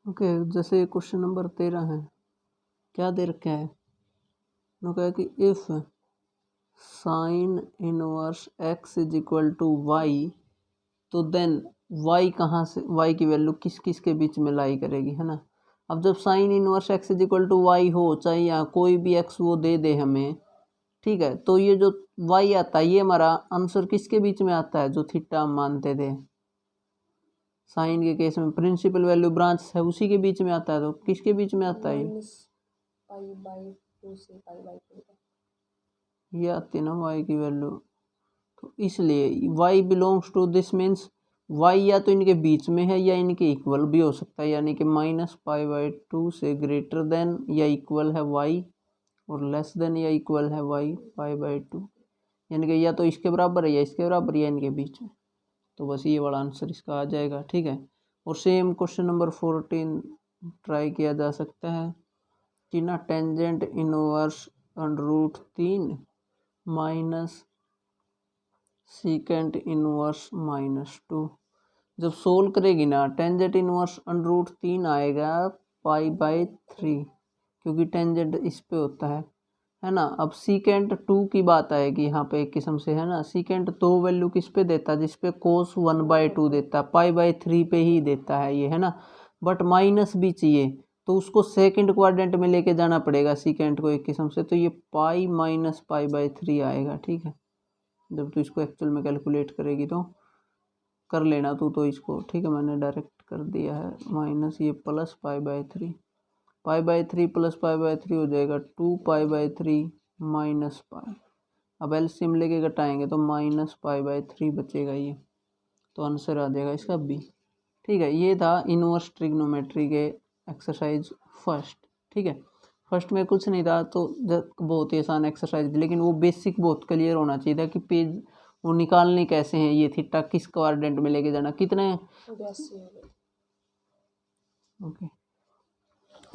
Okay, जैसे question number 13 है, क्या दे रखा है? उन्होंने कहा कि if sine inverse x is equal to y, तो देन वाई कहाँ से, वाई की वैल्यू किस किस के बीच में लाई करेगी, है ना। अब जब sine inverse x is equal to y हो, चाहे यहाँ कोई भी एक्स वो दे दे हमें, ठीक है, तो ये जो वाई आता है ये हमारा आंसर किसके बीच में आता है, जो थीटा हम मानते थे साइन के केस में, प्रिंसिपल वैल्यू ब्रांच है उसी के बीच में आता है। तो किसके बीच में आता है ये आती है ना वाई की वैल्यू। तो इसलिए y belongs to this means y या तो इनके बीच में है या इनके इक्वल भी हो सकता है, यानी कि -π/2 से ग्रेटर देन या इक्वल है y और लेस देन या इक्वल है y π/2, यानी कि या तो इसके बराबर है या इसके बराबर या इनके बीच में। तो बस ये वाला आंसर इसका आ जाएगा, ठीक है। और सेम क्वेश्चन नंबर 14 ट्राई किया जा सकता है कि ना tangent inverse √3 minus secant inverse -2, जब सोल्व करेगी ना टेंजेंट इनवर्स √3 आएगा π/3, क्योंकि टेंजेंट इस पे होता है ना। अब सीकेंट 2 की बात आएगी यहाँ पे एक किस्म से, है ना। सीकेंट 2 वैल्यू किस पे देता है, जिस पे कोस 1/2 देता है, π/3 पे ही देता है ये, है ना। बट माइनस भी चाहिए तो उसको सेकंड क्वाड्रेंट में लेके जाना पड़ेगा सीकेंट को एक किस्म से, तो ये पाई माइनस π/3 आएगा, ठीक है। जब तू इसको एक्चुअल में कैलकुलेट करेगी तो कर लेना तू तो इसको, ठीक है, मैंने डायरेक्ट कर दिया है, माइनस ये प्लस π/3, π/3 प्लस π/3 हो जाएगा 2π/3 माइनस पाई। अब एलसीएम लेके घटाएंगे तो -π/3 बचेगा ये, तो आंसर आ जाएगा इसका बी, ठीक है। ये था इनवर्स ट्रिग्नोमेट्री के एक्सरसाइज फर्स्ट, ठीक है। फर्स्ट में कुछ नहीं था तो बहुत ही आसान एक्सरसाइज थी, लेकिन वो बेसिक बहुत क्लियर होना चाहिए था कि पेज वो निकालने कैसे हैं, ये थीटा किस क्वाड्रेंट में लेके जाना, कितने। ओके,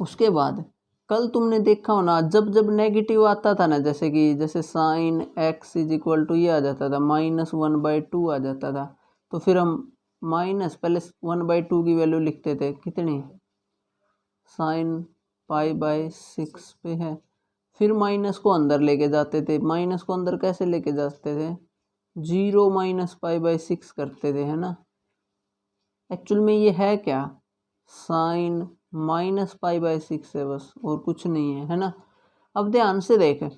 उसके बाद कल तुमने देखा हो ना, जब जब नेगेटिव आता था ना, जैसे sine x is equal to ये आ जाता था -1/2 आ जाता था, तो फिर हम माइनस पहले 1/2 की वैल्यू लिखते थे, कितनी, साइन π/6 पे है, फिर माइनस को अंदर लेके जाते थे, माइनस को अंदर कैसे लेके जाते थे, 0 - π/6 करते थे, है ना। एक्चुअल में ये है क्या, साइन -π/6 है बस, और कुछ नहीं है, है ना। अब ध्यान से देख,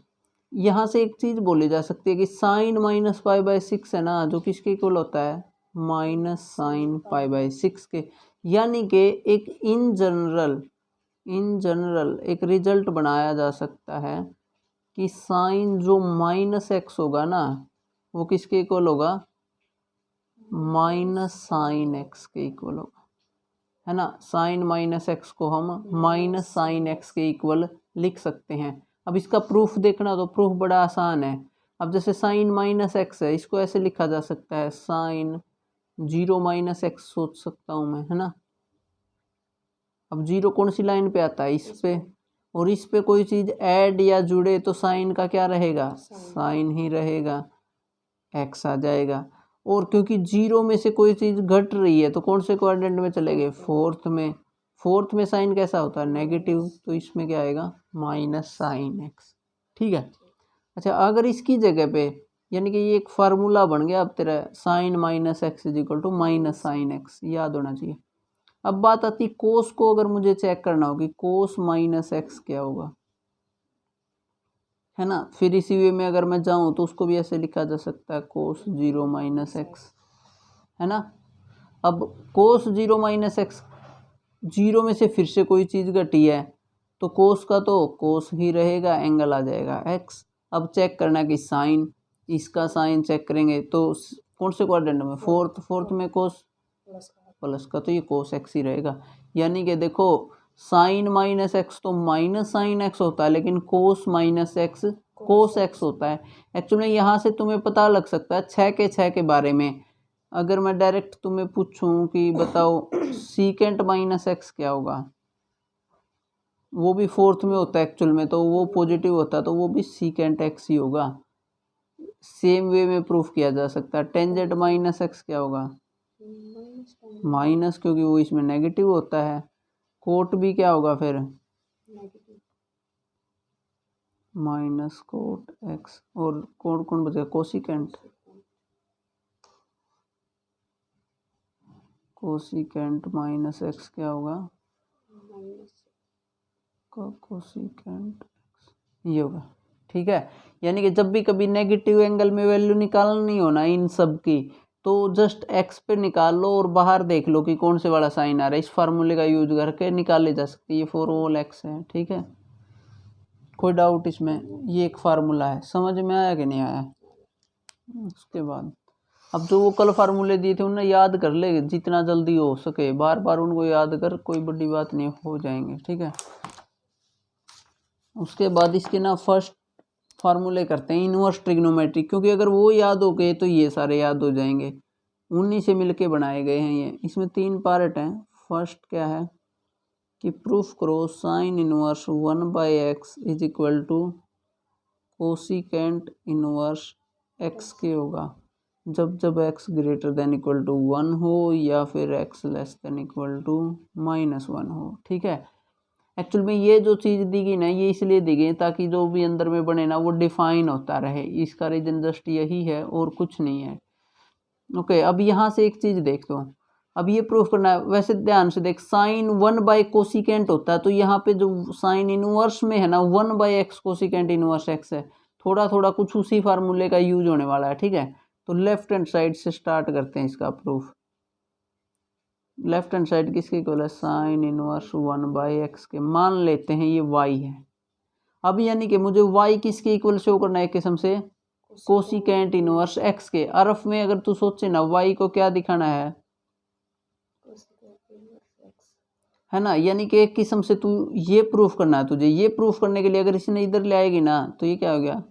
यहाँ से एक चीज बोली जा सकती है कि साइन -π/6 है ना, जो किसके इक्वल होता है, माइनस साइन π/6 के, यानी कि एक इन जनरल एक रिजल्ट बनाया जा सकता है कि साइन जो -x होगा ना, वो किसके इक्वल होगा, माइनस साइन एक्स के इक्वल होगा, है ना। साइन -x को हम माइनस साइन एक्स के इक्वल लिख सकते हैं। अब इसका प्रूफ देखना, तो प्रूफ बड़ा आसान है। अब जैसे साइन -x है, इसको ऐसे लिखा जा सकता है, साइन 0 - x सोच सकता हूँ मैं, है ना। अब 0 कौन सी लाइन पे आता है, इस पे, और इस पे कोई चीज ऐड या जुड़े तो साइन का क्या रहेगा, साइन ही रहेगा, x आ जाएगा। और क्योंकि 0 में से कोई चीज घट रही है तो कौन से क्वाड्रेंट में चले गए, फोर्थ में। फोर्थ में साइन कैसा होता है, नेगेटिव, तो इसमें क्या आएगा, माइनस साइन एक्स, ठीक है। अच्छा, अगर इसकी जगह पे, यानी कि ये एक फार्मूला बन गया अब तेरा, sine -x is equal to minus sine x, याद होना चाहिए। अब बात आती कोस को, अगर मुझे चेक करना होगी कोस -x क्या होगा, है ना। फिर इसी वे में अगर मैं जाऊं तो उसको भी ऐसे लिखा जा सकता है, कोस 0 - x, है ना। अब कोस 0 - x, 0 में से फिर से कोई चीज घटी है तो कोस का तो कोस ही रहेगा, एंगल आ जाएगा x। अब चेक करना कि साइन, इसका साइन चेक करेंगे तो कौन से क्वाड्रेंट में, फोर्थ में कोस प्लस का, तो ये कोस x ही रहेगा। यानी कि देखो, साइन -x तो माइनस साइन x होता है, लेकिन कोस -x कोस x होता है। एक्चुअली यहाँ से तुम्हें पता लग सकता है 6 के बारे में। अगर मैं डायरेक्ट तुम्हें पूछूं कि बताओ सीकेंट -x क्या होगा, वो भी फोर्थ में होता है एक्चुअल में, तो वो पॉजिटिव होता है, तो वो भी सीकेंट x ही होगा। सेम वे में प्रूफ किया जा सकता है टेंजेंट -x क्या होगा, माइनस, क्योंकि वो इसमें नेगेटिव होता है, कोट भी क्या होगा फिर माइनस कोट एक्स, और कौन कौन बचेगा कोसिकेंट, कोसिकेंट माइनस एक्स क्या होगा कोसिकेंट ये होगा। ठीक है, यानी कि जब भी कभी नेगेटिव एंगल में वैल्यू निकालनी हो ना इन सब की, तो जस्ट एक्स पे निकाल लो और बाहर देख लो कि कौन से वाला साइन आ रहा है। इस फार्मूले का यूज करके निकाले जा सकती है। ये फॉर ऑल एक्स है। ठीक है, कोई डाउट इसमें? ये एक फार्मूला है, समझ में आया कि नहीं आया? उसके बाद अब जो वो कल फार्मूले दिए थे उन्हें याद कर ले जितना जल्दी हो सके, बार बार उनको याद कर, कोई बड़ी बात नहीं, हो जाएंगे। ठीक है, उसके बाद इसके ना फर्स्ट फार्मूले करते हैं इनवर्स ट्रिग्नोमेट्री, क्योंकि अगर वो याद हो गए तो ये सारे याद हो जाएंगे, उन्हीं से मिलके बनाए गए हैं ये। इसमें 3 पार्ट हैं। फर्स्ट क्या है कि प्रूफ करो sine inverse 1/x is equal to cosecant inverse x के होगा जब जब x greater than equal to 1 हो या फिर x less than equal to -1 हो। ठीक है, एक्चुअल में ये जो चीज़ दी गई ना, ये इसलिए दी गई ताकि जो भी अंदर में बने ना वो डिफाइन होता रहे। इसका रीजन जस्ट यही है और कुछ नहीं है। ओके, अब यहाँ से एक चीज़ देख दो, अब ये प्रूफ करना है। वैसे ध्यान से देख, साइन 1 कोसिकेंट होता है, तो यहाँ पे जो साइन इनवर्स में है ना 1/x कोसिकेंट इनवर्स x है, थोड़ा थोड़ा कुछ उसी फार्मूले का यूज होने वाला है। ठीक है, तो लेफ्ट हैंड साइड से स्टार्ट करते हैं इसका प्रूफ। लेफ्ट हैंड साइड किसके इक्वल है साइन इनवर्स 1/x के, मान लेते हैं ये y है। अब यानी कि मुझे y किसके इक्वल शो करना है, एक किस्म से कोसिकेंट इनवर्स x के। अर्फ में अगर तू सोचे ना y को क्या दिखाना है ना, यानी कि एक किस्म से तू ये प्रूफ करना है तुझे। ये प्रूफ करने के लिए अगर इसने इधर ले आएगी ना तो ये क्या हो गया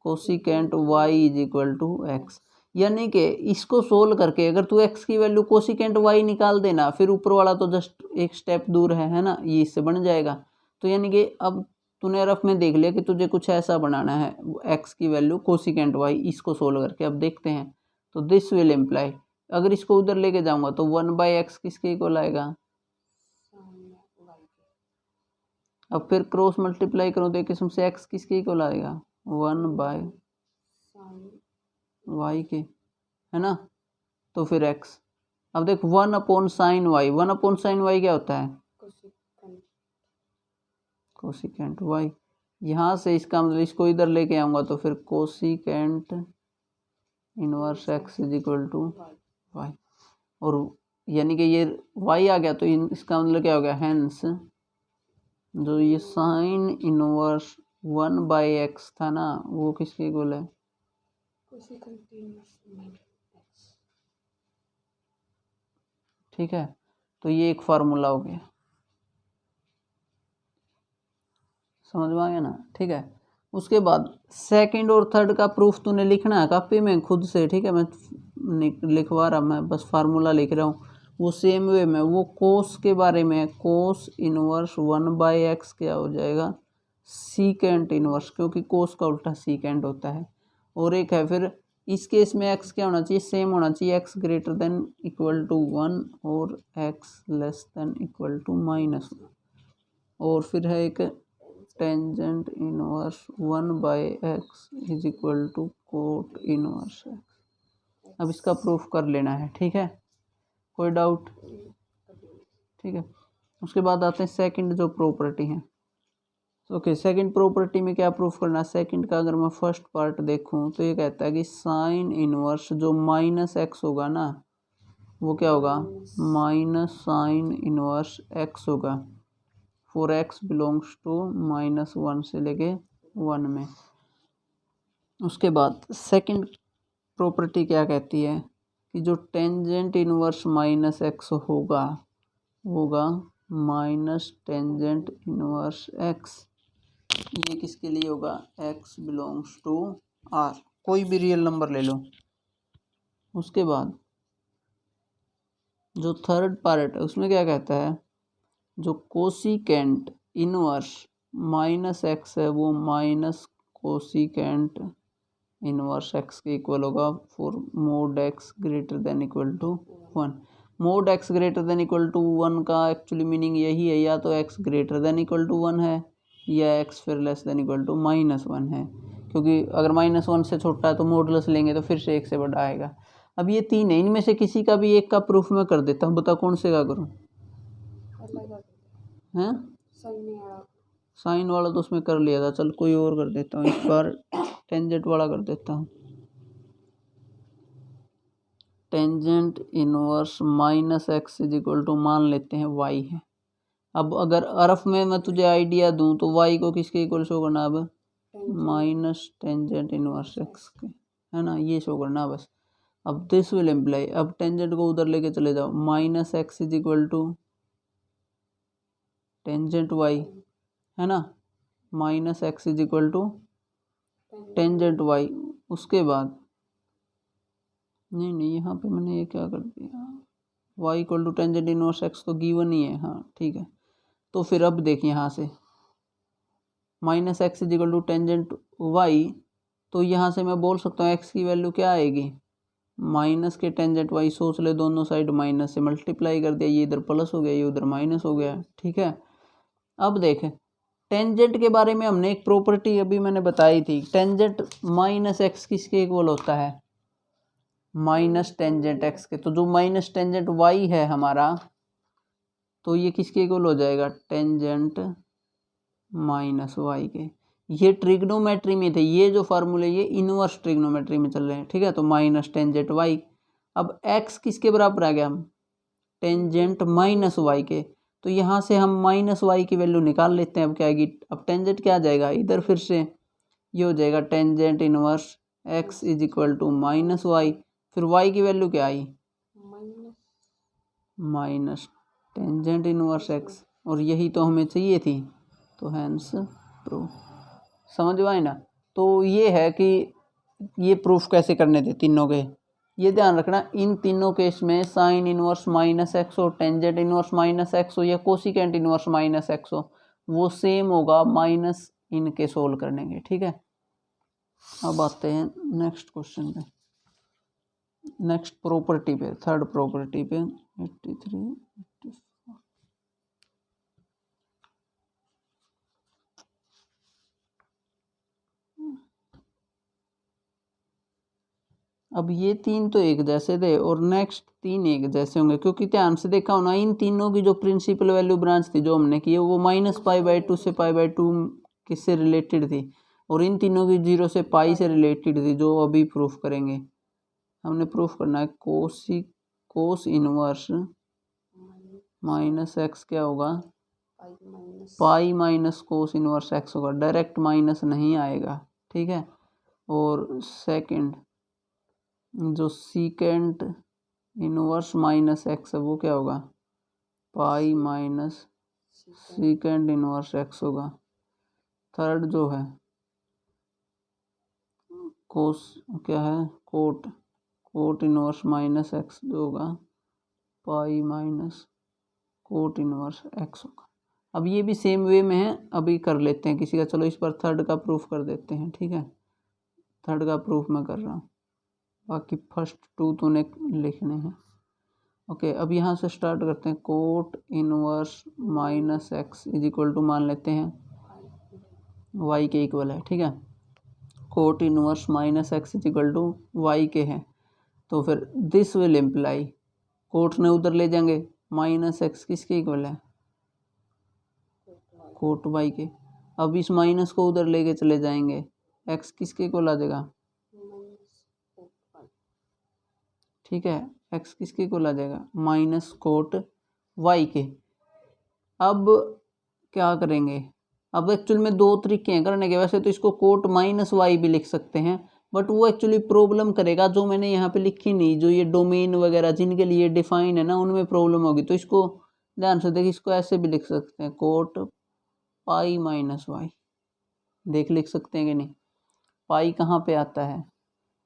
cosecant y is equal to x। यानी कि इसको सोल्व करके अगर तू x की वैल्यू कोसिकेंट y निकाल देना, फिर ऊपर वाला तो जस्ट एक स्टेप दूर है ना, ये इससे बन जाएगा। तो यानी कि अब तूने रफ में देख लिया कि तुझे कुछ ऐसा बनाना है, x की वैल्यू कोसिकेंट y, इसको सोल्व करके अब देखते हैं। तो दिस विल इम्प्लाई, अगर इसको उधर लेके जाऊंगा तो 1/x किसके इक्वल आएगा, अब फिर क्रॉस मल्टीप्लाई करूँ तो एक किस्म से x किसके इक्वल आएगा 1/y के, है ना। तो फिर x, अब देख 1/sin y, 1/sin y क्या होता है कोसिकेंट y। यहाँ से इसका मतलब इसको इधर लेके आऊँगा तो फिर cosecant inverse x is equal to y, और यानी कि ये y आ गया तो इसका मतलब क्या हो गया, हैंस जो ये साइन इनवर्स 1/x था ना वो किसके इक्वल है ठीक है, तो ये एक फार्मूला हो गया, समझ में आ गया ना। ठीक है, उसके बाद सेकंड और थर्ड का प्रूफ तूने लिखना है कॉपी में खुद से। ठीक है, मैं लिखवा रहा, मैं बस फार्मूला लिख रहा हूँ। वो सेम वे में वो कोस के बारे में, कोस इनवर्स 1/x क्या हो जाएगा सीकेंट इनवर्स, क्योंकि कोस का उल्टा सीकेंट होता है। और एक है फिर इस केस में x क्या होना चाहिए, सेम होना चाहिए, x greater than equal to 1 और x less than equal to -1। और फिर है एक tangent inverse 1/x is equal to cot inverse x। अब इसका प्रूफ कर लेना है। ठीक है, कोई डाउट? ठीक है, उसके बाद आते हैं सेकंड जो प्रॉपर्टी है। ओके, सेकंड प्रॉपर्टी में क्या प्रूफ करना है, सेकंड का अगर मैं फर्स्ट पार्ट देखूं तो ये कहता है कि साइन इनवर्स जो -x होगा ना वो क्या होगा माइनस साइन इनवर्स x होगा फॉर x बिलोंग्स टू -1 से लेके 1 में। उसके बाद सेकंड प्रॉपर्टी क्या कहती है कि जो टेंजेंट इनवर्स -x होगा माइनस टेंजेंट इनवर्स x। ये किसके लिए होगा x बिलोंग्स टू r, कोई भी रियल नंबर ले लो। उसके बाद जो थर्ड पार्ट है उसमें क्या कहता है जो कोसिकेंट इनवर्स -x है वो माइनस कोसिकेंट इनवर्स x के इक्वल होगा for mod x greater than equal to 1। Mod x greater than equal to 1 का एक्चुअली मीनिंग यही है, या तो x greater than equal to 1 है या एक्स फिर लेस देन इक्वल टू -1 है, क्योंकि अगर -1 से छोटा है तो मॉडुलस लेंगे तो फिर से 1 से बड़ा आएगा। अब ये 3 है, इनमें से किसी का भी एक का प्रूफ मैं कर देता हूँ, बताओ कौन से का करूँ? हैं साइन वाला तो उसमें कर लिया था, चल कोई और कर देता हूँ, इस बार टेंजेंट वाला कर देता हूँ। Tangent inverse -x is equal to मान लेते हैं y है। अब अगर अर्फ में मैं तुझे आइडिया दूं तो y को किसके इक्वल शो करना, अब माइनस टेंजेंट इनवर्स x के, है ना, ये शो करना बस। अब दिस विल इम्प्लाई, अब टेंजेंट को उधर लेके चले जाओ, -x is equal to tangent y, है ना, -x is equal to tangent y। उसके बाद नहीं यहाँ पे मैंने ये क्या कर दिया, y equal to tangent inverse x तो गिवन ही है, हाँ ठीक है। तो फिर अब देखिए यहाँ से -x is equal to tangent y, तो यहाँ से मैं बोल सकता हूँ x की वैल्यू क्या आएगी, माइनस के टेंजेंट y, सोच ले दोनों साइड माइनस से मल्टीप्लाई कर दिया, ये इधर प्लस हो गया ये उधर माइनस हो गया, ठीक है। अब देखें टेंजेंट के बारे में हमने एक प्रॉपर्टी अभी मैंने बताई थी, टेंजेंट -x किसके इक्वल होता है, माइनस टेंजेंट x के। तो जो माइनस टेंजेंट y है हमारा, तो ये किसके इक्वल हो जाएगा, टेंजेंट -y के। ये ट्रिग्नोमेट्री में थे, ये जो फार्मूले ये इनवर्स ट्रिग्नोमेट्री में चल रहे हैं, ठीक है। तो माइनस टेंजेंट y, अब x किसके बराबर आ गया, टेंजेंट -y के। तो यहाँ से हम -y की वैल्यू निकाल लेते हैं, अब क्या आएगी, अब टेंजेंट क्या आ जाएगा इधर, फिर से ये हो जाएगा tangent inverse x is equal to -y, फिर y की वैल्यू क्या आई, माइनस टेंजेंट इनवर्स x, और यही तो हमें चाहिए थी, तो हैंस प्रूफ। समझ में आए ना। तो ये है कि ये प्रूफ कैसे करने थे तीनों के, ये ध्यान रखना, इन तीनों केस में साइन इनवर्स -x हो, टेंजेंट इनवर्स -x हो, या कोसिकेंट इनवर्स -x हो, वो सेम होगा माइनस इनके सोल्व करने के, ठीक है। अब आते हैं नेक्स्ट क्वेश्चन पे, नेक्स्ट प्रॉपर्टी पे, थर्ड प्रॉपर्टी पे 83। अब ये तीन तो एक जैसे थे और नेक्स्ट तीन एक जैसे होंगे, क्योंकि ध्यान से देखा होना इन तीनों की जो प्रिंसिपल वैल्यू ब्रांच थी जो हमने की है वो -π/2 से π/2 किससे रिलेटेड थी, और इन तीनों की 0 से पाई से रिलेटेड थी, जो अभी प्रूफ करेंगे। हमने प्रूफ करना है कोस इनवर्स -x क्या होगा, pi minus cos inverse x होगा, डायरेक्ट माइनस नहीं आएगा, ठीक है। और सेकंड जो सीकेंट इनवर्स -x है वो क्या होगा, pi minus secant inverse x होगा। थर्ड जो है कोस क्या है, कोट इनवर्स -x जो होगा pi minus cot inverse x होगा। अब ये भी सेम वे में है, अभी कर लेते हैं किसी का, चलो इस पर थर्ड का प्रूफ कर देते हैं, ठीक है। थर्ड का प्रूफ मैं कर रहा हूँ, बाकी फर्स्ट टू तूने लिखने हैं। ओके अब यहाँ से स्टार्ट करते हैं, cot inverse -x is equal to मान लेते हैं y के इक्वल है, ठीक है। Cot inverse -x is equal to y के हैं, तो फिर दिस विल इम्प्लाई, कोट ने उधर ले जाएंगे, -x किसके इक्वल है, कोट y के। अब इस माइनस को उधर लेके चले जाएंगे, x किसके इक्वल आ जाएगा, ठीक है, x किसके इक्वल आ जाएगा, माइनस कोट y के। अब क्या करेंगे, अब एक्चुअल में दो तरीके हैं करने के, वैसे तो इसको कोट -y भी लिख सकते हैं, बट वो एक्चुअली प्रॉब्लम करेगा, जो मैंने यहाँ पे लिखी नहीं, जो ये डोमेन वगैरह जिनके लिए डिफाइन है ना उनमें प्रॉब्लम होगी। तो इसको ध्यान से देख, इसको ऐसे भी लिख सकते हैं, कोट पाई -y, देख लिख सकते हैं कि नहीं। पाई कहाँ पे आता है,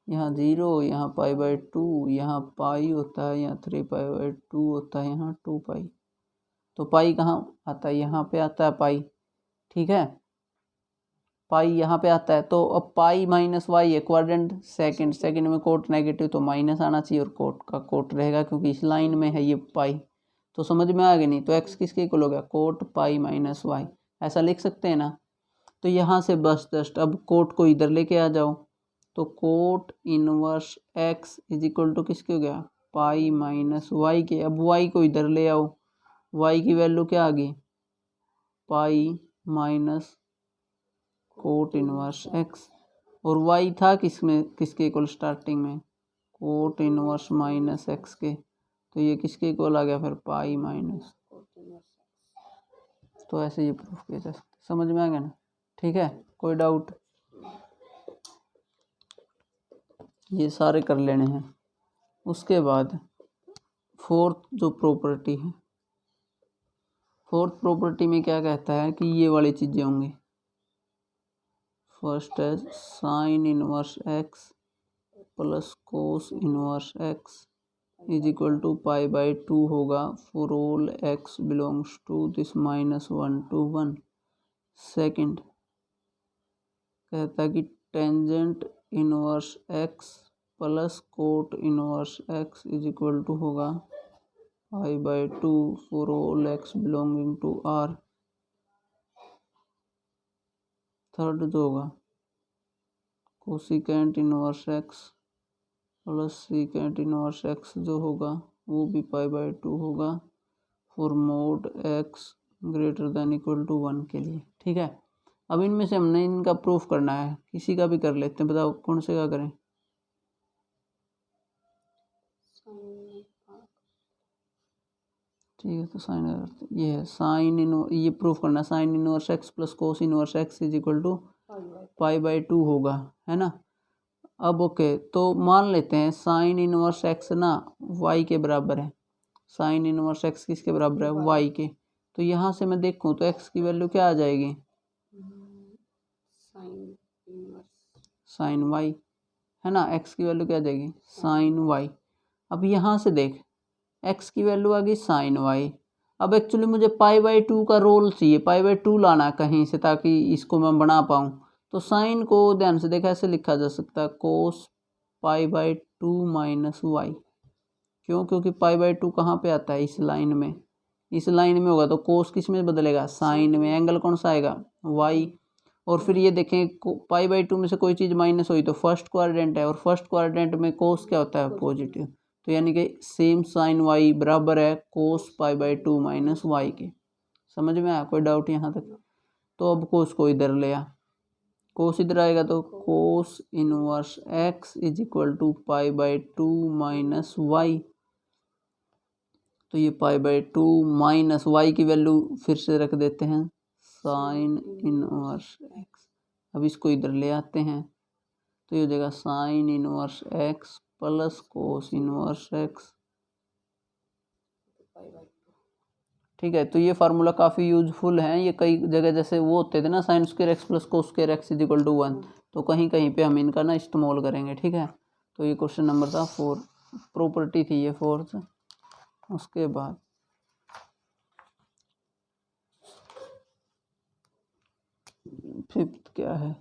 यहाँ 0, यहाँ π/2, यहाँ पाई होता है, यहाँ 3π/2 होता है, यहाँ 2 पाई। तो पाई कहाँ आता है, यहाँ पे आता है पाई, ठीक है। पाई यहाँ पे आता है, तो अब पाई माइनस वाई है क्वाड्रेंट सेकंड में कोट नेगेटिव तो माइनस आना चाहिए और कोट का कोट रहेगा क्योंकि इस लाइन में है ये पाई। तो समझ में आ गया नहीं? तो एक्स किसके इक्वल हो गया? कोट पाई माइनस वाई, ऐसा लिख सकते हैं ना। तो यहाँ से बस जस्ट अब कोट को इधर लेके आ जाओ, तो cot inverse x is equal to किसके हो गया? पाई माइनस वाई के। अब वाई को इधर ले आओ, वाई की वैल्यू क्या आ गई? Pi minus cot inverse x, और वाई था किसमें, किसके इक्वल स्टार्टिंग में? कोट इनवर्स माइनस एक्स के, तो ये किसके इक्वल आ गया फिर? Pi minus. तो ऐसे ये प्रूफ किया जा सकता है। समझ में आ गया ना? ठीक है, कोई डाउट? ये सारे कर लेने हैं। उसके बाद फोर्थ जो प्रॉपर्टी है, फोर्थ प्रॉपर्टी में क्या कहता है कि ये वाली चीज़ें होंगी। फर्स्ट है sine inverse x plus cos inverse x is equal to pi by 2 होगा for all x belongs to this -1 to 1। Second कहता है कि tangent inverse x plus cot inverse x is equal to होगा pi by 2 for all x belonging to R. Third जो होगा cosecant inverse x plus secant inverse x जो होगा वो भी पाई बाई 2 होगा for mode x greater than equal to 1 के लिए। ठीक है, अब इनमें से हमने इनका प्रूफ करना है, किसी का भी कर लेते हैं। बताओ कौन से का करें? ठीक है, तो साइन ये है साइन इन, ये प्रूफ करना है sine inverse x plus cos inverse x is equal to pi by 2 होगा, है ना। अब ओके, तो मान लेते हैं साइन इनवर्स एक्स ना वाई के बराबर है। साइन इनवर्स एक्स किसके बराबर है? वाई के। तो यहाँ से मैं देखूँ तो एक्स की वैल्यू क्या आ जाएगी? साइन वाई, है ना। एक्स की वैल्यू क्या आ जाएगी? Sine y. अब यहाँ से देख, एक्स की वैल्यू आ गई साइन वाई। अब एक्चुअली मुझे पाई बाई 2 का रोल चाहिए, पाई बाई 2 लाना कहीं से ताकि इसको मैं बना पाऊँ। तो साइन को ध्यान से देखा ऐसे लिखा जा सकता है कोस पाई बाई 2 माइनस वाई। क्यों? क्योंकि पाई बाई 2 कहाँ पे आता है? इस लाइन में। इस लाइन में होगा तो कोस किस में बदलेगा? साइन में। एंगल कौन सा आएगा? वाई। और फिर ये देखें पाई बाई 2 में से कोई चीज़ माइनस हुई तो फर्स्ट क्वाड्रेंट है, और फर्स्ट क्वाड्रेंट में कोस क्या होता है? पॉजिटिव। तो यानी कि सेम साइन वाई बराबर है कोस पाई बाई 2 माइनस वाई के। समझ में आया? कोई डाउट यहाँ तक? तो अब कोस को इधर ले आ, कोस इधर आएगा तो cos inverse x is equal to pi by 2 minus y. तो ये पाई बाई 2 माइनस वाई की वैल्यू फिर से रख देते हैं साइन इनवर्स एक्स। अब इसको इधर ले आते हैं तो ये हो जाएगा sign inverse x plus cos inverse x. ठीक है, तो ये फार्मूला काफ़ी यूजफुल है। ये कई जगह जैसे वो होते थे ना sine square x plus cos square x is equal to 1, तो कहीं कहीं पे हम इनका ना इस्तेमाल करेंगे। ठीक है, तो ये क्वेश्चन नंबर था 4, प्रॉपर्टी थी ये फोर्थ। उसके बाद फिफ्थ क्या है?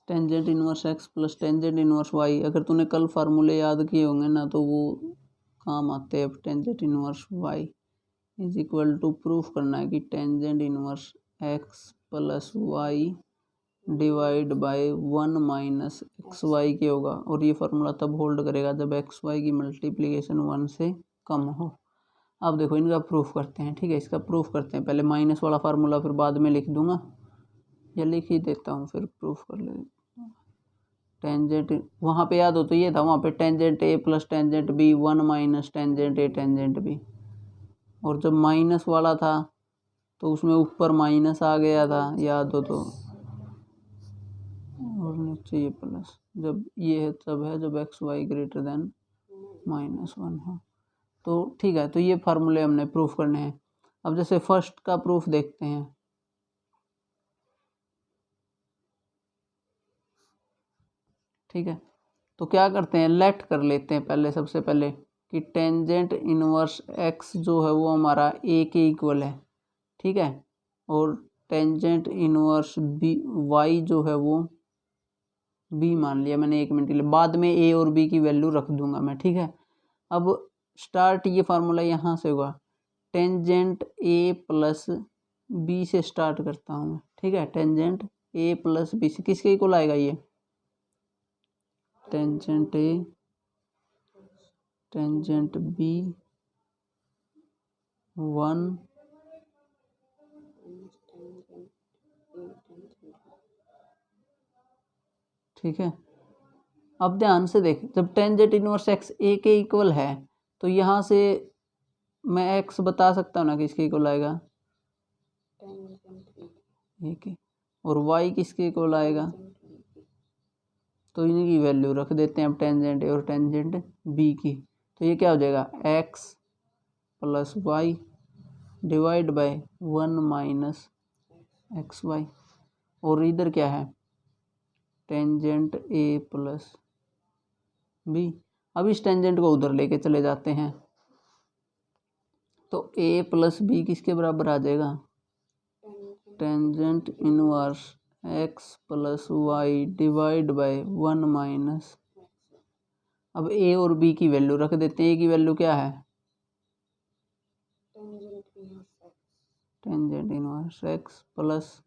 Tangent inverse x plus tangent inverse y. अगर तूने कल फार्मूले याद किए होंगे ना तो वो काम आते हैं। अब tangent inverse y is equal to proof करना है कि tangent inverse x plus y divide by 1 minus x y के होगा, और ये फार्मूला तब होल्ड करेगा जब एक्स वाई की मल्टीप्लिकेशन 1 से कम हो। अब देखो इनका प्रूफ करते हैं। ठीक है, इसका प्रूफ करते हैं। पहले माइनस वाला फार्मूला फिर बाद में लिख दूंगा, या लिख ही देता हूँ फिर प्रूफ कर ले। टेंजेंट वहाँ पे याद हो तो ये था, वहाँ पे tangent A plus tangent B 1 minus tangent A tangent B. और जब माइनस वाला था तो उसमें ऊपर माइनस आ गया था, याद हो तो, और नीचे ये प्लस। जब ये है तब है जब एक्स वाई ग्रेटर देन -1 हो। तो ठीक है, तो ये फार्मूले हमने प्रूफ करने हैं। अब जैसे फर्स्ट का प्रूफ देखते हैं। ठीक है, तो क्या करते हैं, लेट कर लेते हैं पहले। सबसे पहले कि टेंजेंट इनवर्स एक्स जो है वो हमारा ए के इक्वल है, ठीक है, और टेंजेंट इनवर्स बी वाई जो है वो बी मान लिया मैंने 1 मिनट के लिए, बाद में ए और बी की वैल्यू रख दूंगा मैं, ठीक है। अब स्टार्ट ये फार्मूला यहाँ से होगा, टेंजेंट ए प्लस बी से स्टार्ट करता हूँ, ठीक है। टेंजेंट ए प्लस बी से किसके इक्वल आएगा ये, टेंजेंट ए टेंजेंट बी 1 ठीक है। अब ध्यान से देख, जब टेंजेंट इनवर्स एक्स ए के इक्वल है तो यहाँ से मैं एक्स बता सकता हूँ ना किसके इक्वल आएगा, ए के, और वाई किसके इक्वल आएगा, तो इनकी वैल्यू रख देते हैं अब टेंजेंट ए और टेंजेंट बी की। तो ये क्या हो जाएगा, x plus y divide by 1 minus x y, और इधर क्या है, टेंजेंट ए प्लस बी। अब इस टेंजेंट को उधर लेके चले जाते हैं, तो ए प्लस बी किसके बराबर आ जाएगा, tangent inverse x plus y divide by 1 minus, अब ए और बी की वैल्यू रख देते हैं। ए की वैल्यू क्या है, tangent inverse x plus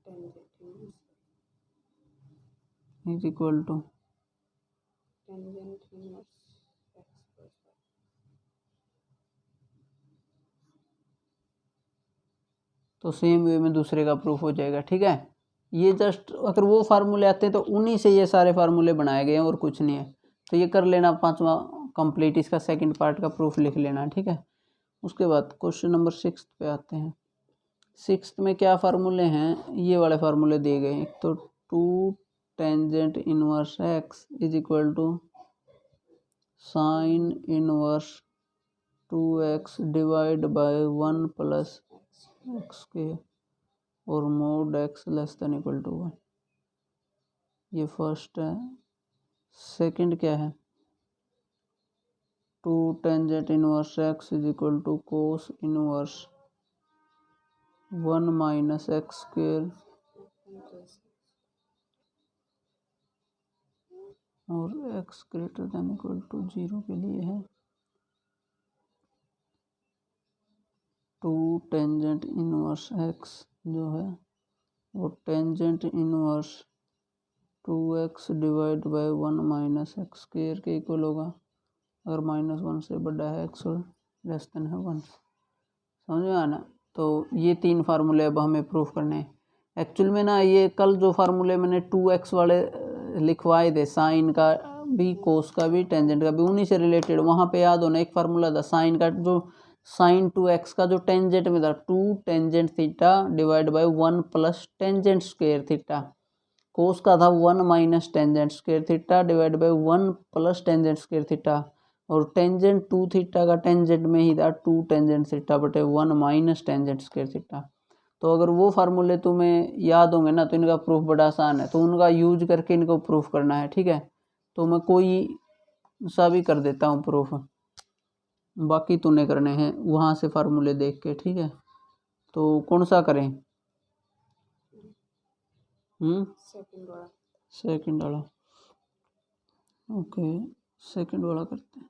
is equal to तो सेम वे में दूसरे का प्रूफ हो जाएगा, ठीक है। ये जस्ट अगर वो फार्मूले आते हैं तो उन्हीं से ये सारे फार्मूले बनाए गए हैं और कुछ नहीं है, तो ये कर लेना, 5वां कंप्लीट, इसका सेकंड पार्ट का प्रूफ लिख लेना, ठीक है। उसके बाद क्वेश्चन नंबर 6 पे आते हैं। 6 में क्या फार्मूले हैं, ये वाले फार्मूले दिए गए हैं। एक तो 2 tangent inverse x is equal to sine inverse 2x divide by 1 plus x के और mod x less than equal to 1, ये फर्स्ट है। सेकंड क्या है, 2 tangent inverse x is equal to cos inverse 1 minus x square और x greater than equal to 0 के लिए है। 2 टेंजेंट इनवर्स एक्स जो है वो tangent inverse 2x divide by 1 minus x square के इक्वल होगा, अगर -1 से बड़ा है x और लेस देन है 1, समझ में आना। तो ये 3 फार्मूले अब हमें प्रूफ करने हैं। एक्चुअल में ना ये कल जो फार्मूले मैंने 2x वाले लिखवाए थे, साइन का भी कोस का भी टेंजेंट का भी, उन्हीं से रिलेटेड, वहाँ पे याद होना एक फार्मूला था साइन का, जो साइन 2x का जो टेंजेंट में था 2 tangent theta divide by 1 plus tangent square theta, cos का था 1 minus tangent square theta divide by 1 plus tangent square theta, और टेंजेंट 2 थीटा का टेंजेंट में ही था 2 टेंजेंट थीटा बटे 1 माइनस टेंजेंट स्क्वायर थीटा। तो अगर वो फार्मूले तुम्हें याद होंगे ना तो इनका प्रूफ बड़ा आसान है, तो उनका यूज करके इनको प्रूफ करना है, ठीक है। तो मैं कोई सा भी कर देता हूँ प्रूफ, बाकी तूने करने हैं वहाँ से फार्मूले देख के, ठीक है। तो कौन सा करें, सेकंड वाला, ओके सेकंड वाला करते हैं।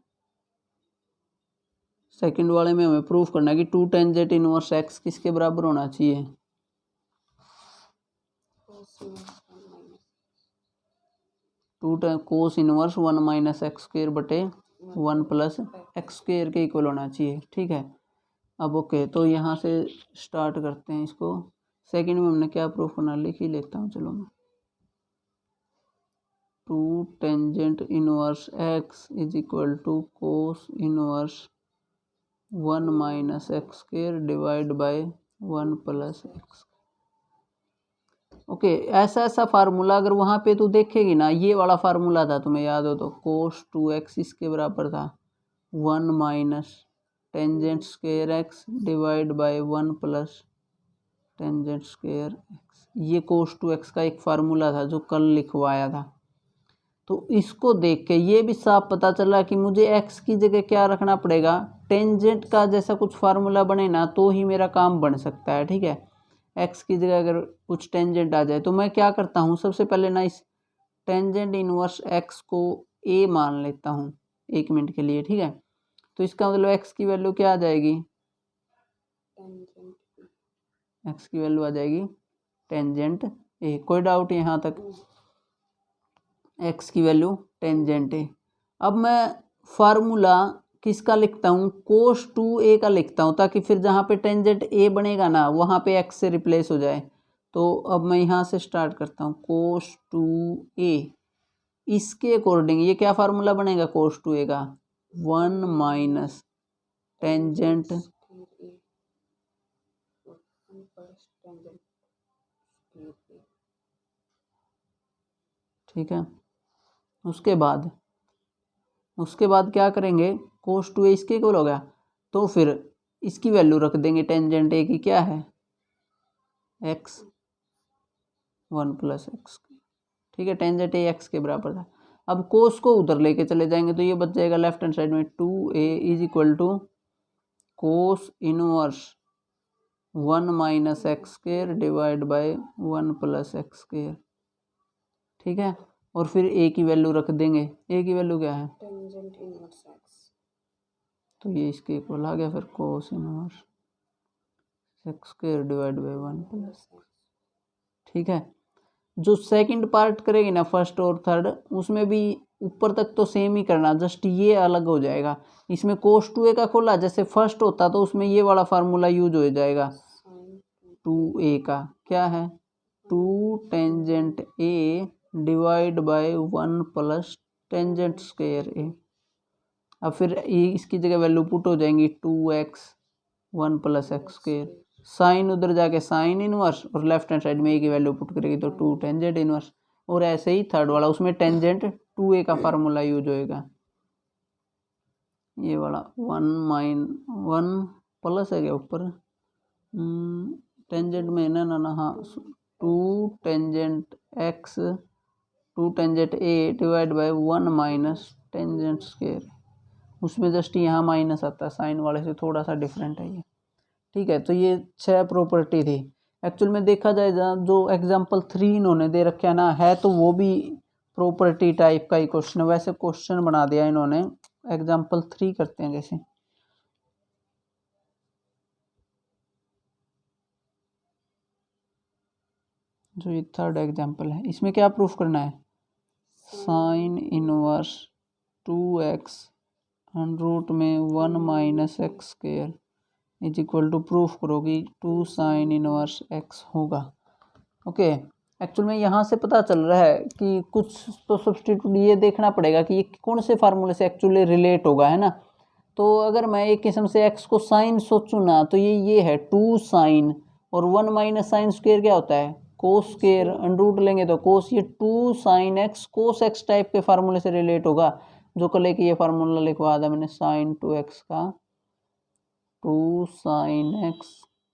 सेकंड वाले में हमें प्रूफ करना है कि 2 टेंजेंट इनवर्स एक्स किसके बराबर होना चाहिए, कोस इनवर्स 1 माइनस एक्स स्क्वायर बटे 1 प्लस एक्स स्क्वायर के इक्वल होना चाहिए, ठीक है। अब ओके, तो यहाँ से स्टार्ट करते हैं इसको। सेकंड में हमने क्या प्रूफ करना, लिख ही लेता हूँ चलो मैं। 2 tangent inverse x is equal to cos inverse 1 minus x square divide by 1 plus x. Okay, ऐसा फार्मूला अगर वहाँ पे तू देखेगी ना, ये वाला फार्मूला था तुम्हें याद हो तो, कोस 2x इसके बराबर था 1 minus tangent square x divide by 1 plus tangent square x. ये कोस 2x का एक फार्मूला था जो कल लिखवाया था। तो इसको देख के ये भी साफ पता चल रहा है कि मुझे x की जगह क्या रखना पड़ेगा, टेंजेंट का जैसा कुछ फार्मूला बने ना तो ही मेरा काम बन सकता है। ठीक है, x की जगह अगर कुछ टेंजेंट आ जाए तो मैं क्या करता हूँ, सबसे पहले ना इस टेंजेंट इनवर्स x को a मान लेता हूँ 1 मिनट के लिए। ठीक है, तो इसका मतलब x की वैल्यू क्या आ जाएगी, x की वैल्यू आ जाएगी टेंजेंट a। कोई डाउट यहाँ तक, x की वैल्यू टेंजेंट a। अब मैं फार्मूला किसका लिखता हूँ, कोस 2a का लिखता हूँ, ताकि फिर जहाँ पे टेंजेंट a बनेगा ना वहाँ पे x से रिप्लेस हो जाए। तो अब मैं यहाँ से स्टार्ट करता हूँ, कोस 2a, इसके अकॉर्डिंग ये क्या फार्मूला बनेगा कोस 2a का, 1 माइनस टेंजेंट ठीक है। उसके बाद क्या करेंगे, कोस 2a इसके इक्वल हो गया, तो फिर इसकी वैल्यू रख देंगे टेंजेंट a की क्या है, x 1 प्लस एक्स। ठीक है, टेंजेंट a x के बराबर था। अब कोस को उधर लेके चले जाएंगे तो ये बच जाएगा लेफ्ट हैंड साइड में 2a is equal to cos inverse 1 minus x square divide by 1 plus x square. ठीक है, और फिर a की वैल्यू रख देंगे, a की वैल्यू क्या है, टेंजेंट इनवर्स x, तो ये इसके इक्वल आ गया फिर कोस inverse x square divide by 1 plus. ठीक है, जो सेकंड पार्ट करेगी ना फर्स्ट और थर्ड, उसमें भी ऊपर तक तो सेम ही करना, जस्ट ये अलग हो जाएगा। इसमें कोस 2a का खोला, जैसे फर्स्ट होता तो उसमें ये वाला फार्मूला यूज हो जाएगा 2a का, क्या है 2 tangent a divide by 1 plus tangent square a। अब फिर इसकी जगह वैल्यू पुट हो जाएंगी 2x 1 plus x square, sign उधर जाके साइन इनवर्स और लेफ्ट हैंड साइड में a की वैल्यू पुट करेगी तो 2 टेंजेंट इनवर्स। और ऐसे ही थर्ड वाला, उसमें टेंजेंट 2a का फार्मूला यूज होएगा, ये वाला 1 प्लस है क्या ऊपर, टेंजेंट में ना ना ना हाँ 2 tangent x 2 tangent a divide by 1 minus tangent square, उसमें जस्ट यहाँ माइनस आता है, साइन वाले से थोड़ा सा डिफरेंट है ये। ठीक है, तो ये 6 प्रॉपर्टी थी। एक्चुअल में देखा जाए जो एग्जाम्पल 3 इन्होंने दे रखा है ना, है तो वो भी प्रॉपर्टी टाइप का ही क्वेश्चन, वैसे क्वेश्चन बना दिया इन्होंने। एग्जाम्पल 3 करते हैं जैसे, जो ये थर्ड एग्जाम्पल है, इसमें क्या प्रूफ करना है, साइन इनवर्स 2x रूट में 1 minus x square is equal to, proof करोगी 2 साइन इनवर्स x होगा। ओके, एक्चुअल में यहाँ से पता चल रहा है कि कुछ तो सब्स्टिट्यूट ये देखना पड़ेगा कि ये कौन से फार्मूले से एक्चुअली रिलेट होगा, है ना। तो अगर मैं एक किस्म से x को साइन सोचूं ना, तो ये है 2 साइन, और 1 माइनस साइन स्क्वायर क्या होता है, कोस स्क्वायर, अंडरूट लेंगे तो कोस, ये 2 sine x cos x type के फार्मूले से रिलेट होगा। जो कल एक ये फार्मूला लिखवा था मैंने, साइन 2x का 2 साइन एक्स